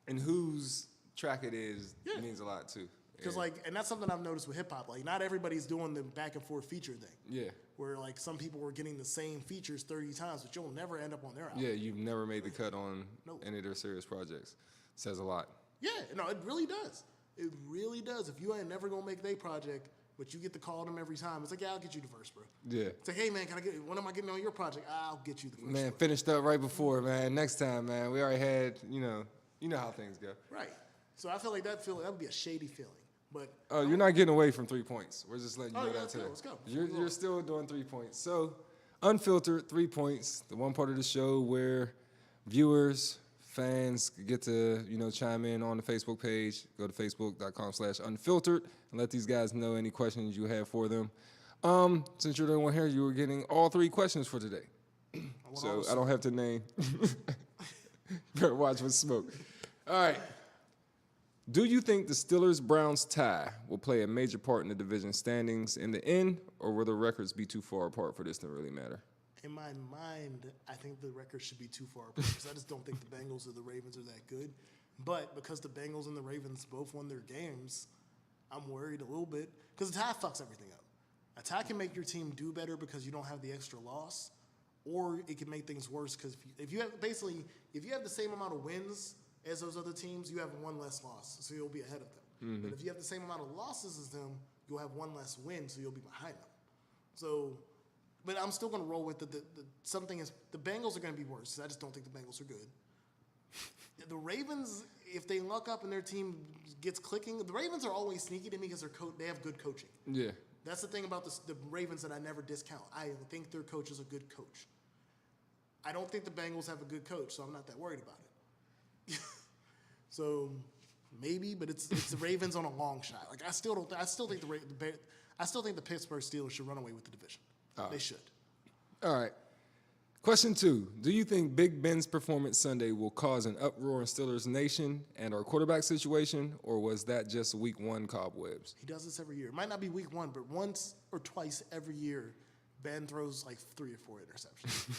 and whose track it is means a lot too. because Yeah. like, and that's something I've noticed with hip hop. Like, not everybody's doing the back and forth feature thing. Yeah. Where like some people were getting the same features 30 times, but you'll never end up on their album. Yeah, you've never made the cut on Nope. any of their serious projects. Says a lot. Yeah, no, it really does. It really does. If you ain't never gonna make their project, but you get to call them every time, it's like, yeah, I'll get you the verse, bro. Yeah. It's like, hey man, when am I getting on your project? I'll get you the verse. Man, bro. finished up right before, man. Next time, man. We already had, you know how things go. Right. So I feel like that would be a shady feeling. But Oh, you're not getting away from 3 points. We're just letting you Oh, know yeah, that let's go, today. let's go. You're still doing 3 points. So, unfiltered 3 points, the one part of the show where viewers, fans get to, chime in on the Facebook page. Go to facebook.com/unfiltered and let these guys know any questions you have for them. Since you're the one here, you were getting all 3 questions for today. So I don't have to name. Better watch with smoke. All right. Do you think the Steelers-Browns tie will play a major part in the division standings in the end, or will the records be too far apart for this to really matter? In my mind, I think the record should be too far apart because I just don't think the Bengals or the Ravens are that good. But because the Bengals and the Ravens both won their games, I'm worried a little bit because a tie fucks everything up. A tie can make your team do better because you don't have the extra loss, or it can make things worse because if you have the same amount of wins as those other teams, you have one less loss, so you'll be ahead of them. But if you have the same amount of losses as them, you'll have one less win, so you'll be behind them. So, but I'm still going to roll with the Bengals are going to be worse. I just don't think the Bengals are good. The Ravens, if they luck up and their team gets clicking, the Ravens are always sneaky to me because they have good coaching. Yeah. That's the thing about the Ravens that I never discount. I think their coach is a good coach. I don't think the Bengals have a good coach, so I'm not that worried about it. So maybe, but it's the Ravens on a long shot. Like I still think the Pittsburgh Steelers should run away with the division. They should. All right. Question 2. Do you think Big Ben's performance Sunday will cause an uproar in Steelers Nation and our quarterback situation, or was that just week 1 cobwebs? He does this every year. It might not be week 1, but once or twice every year, Ben throws like 3 or 4 interceptions.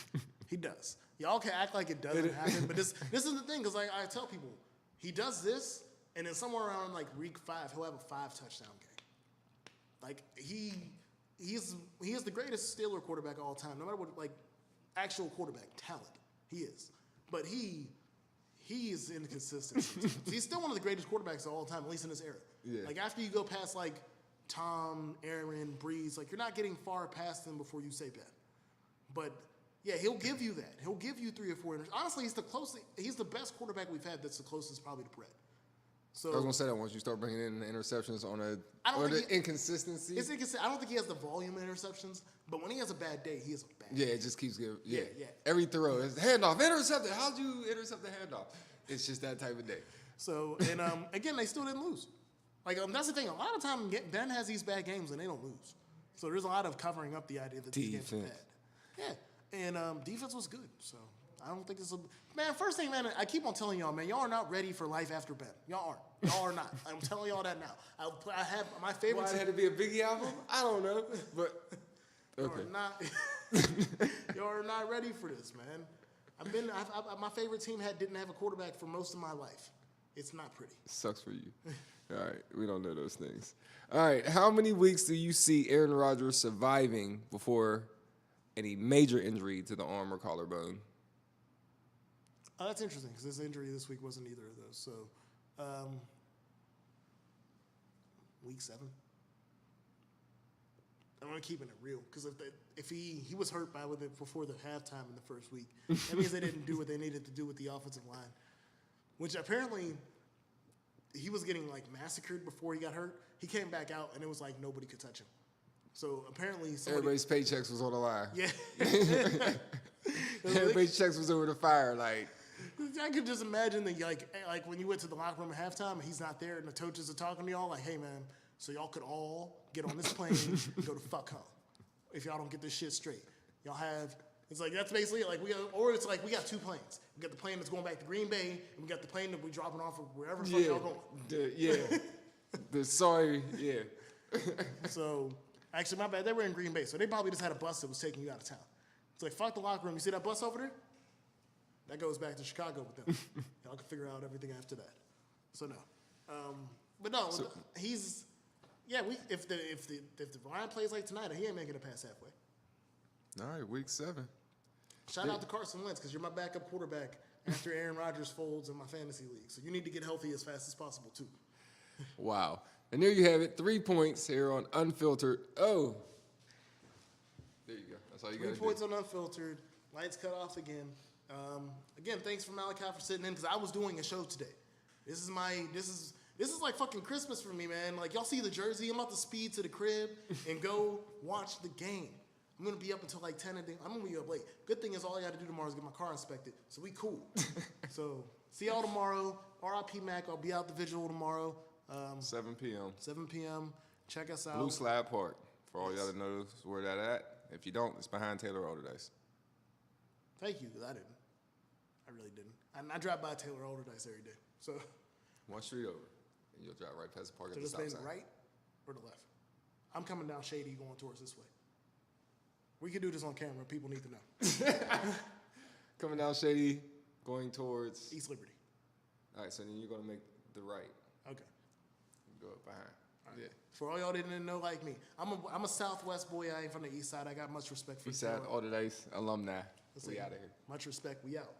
He does. Y'all can act like it doesn't happen, but this is the thing, because like I tell people, he does this, and then somewhere around like week 5, he'll have a 5-touchdown game. Like he is the greatest Steeler quarterback of all time, no matter what actual quarterback talent he is. But he is inconsistent. He's still one of the greatest quarterbacks of all time, at least in this era. Yeah. Like after you go past like Tom, Aaron, Breeze, like you're not getting far past them before you say Ben. But yeah, he'll give you that. He'll give you 3 or 4 interceptions. Honestly, he's the best quarterback we've had that's the closest probably to Brett. So I was gonna say that once you start bringing in the interceptions inconsistency. It's inconsistent. I don't think he has the volume of interceptions, but when he has a bad day, he has a bad day. Yeah, it just keeps giving. Yeah. Every Every throw is handoff, intercepted. How'd you intercept the handoff? It's just that type of day. So and again, they still didn't lose. Like that's the thing. A lot of time Ben has these bad games and they don't lose. So there's a lot of covering up the idea that these games are bad. Yeah, and defense was good. So I don't think this will. Man, first thing, man, I keep on telling y'all, man, y'all are not ready for life after Ben. Y'all aren't. Y'all are not. I'm telling y'all that now. I have my favorite. Why it had to be a Biggie album? I don't know, but okay. Y'all are not ready for this, man. My favorite team didn't have a quarterback for most of my life. It's not pretty. It sucks for you. All right, we don't know those things. All right, how many weeks do you see Aaron Rodgers surviving before any major injury to the arm or collarbone? That's interesting because this injury this week wasn't either of those. So, week 7. I'm gonna keep it real because if he was hurt before the halftime in the first week, that means they didn't do what they needed to do with the offensive line, which apparently he was getting like massacred before he got hurt. He came back out and it was like nobody could touch him. So apparently everybody's paychecks was on the line. Yeah. Everybody's checks was over the fire. Like I could just imagine that like when you went to the locker room at halftime and he's not there and the coaches are talking to y'all like, hey man, so y'all could all get on this plane and go to fuck home if y'all don't get this shit straight. Y'all have it's like that's basically like it's like we got 2 planes. We got the plane that's going back to Green Bay and we got the plane that we dropping off of wherever the fuck y'all going. Sorry. So actually my bad, they were in Green Bay, so they probably just had a bus that was taking you out of town. It's like fuck the locker room. You see that bus over there? That goes back to Chicago with them. Y'all can figure out everything after that. So no, but no, he's if the line plays like tonight, he ain't making it past halfway. All right, week 7. Shout out to Carson Wentz because you're my backup quarterback after Aaron Rodgers folds in my fantasy league. So you need to get healthy as fast as possible too. Wow, and there you have it. 3 points here on Unfiltered. Oh, there you go. That's all you got to do. 3 points on Unfiltered. Lights cut off again. Again, thanks for Malachi for sitting in because I was doing a show today. This is like fucking Christmas for me, man. Like y'all see the jersey, I'm about to speed to the crib and go watch the game. I'm gonna be up until like 10 and I'm gonna be up late. Good thing is all I gotta do tomorrow is get my car inspected, so we cool. So see y'all tomorrow. R.I.P. Mac. I'll be out the visual tomorrow. 7 p.m. 7 p.m. Check us out. Blue Slab Park. For all y'all that knows where that at. If you don't, it's behind Taylor Alderdice. Thank you, because I didn't. I really didn't. I drive by Taylor Alderdice every day. So 1 street over. And you'll drive right past the park So at the just stop been sign. right or the left? I'm coming down Shady going towards this way. We can do this on camera. People need to know. Coming down Shady, going towards. East Liberty. All right, so then you're gonna make the right. Okay. Go up behind. Right. Yeah. For all y'all that didn't know, like me, I'm a Southwest boy. I ain't from the East Side. I got much respect for East Side, y'all. all the days, alumni. Let's We say, out of here. Much respect. We out.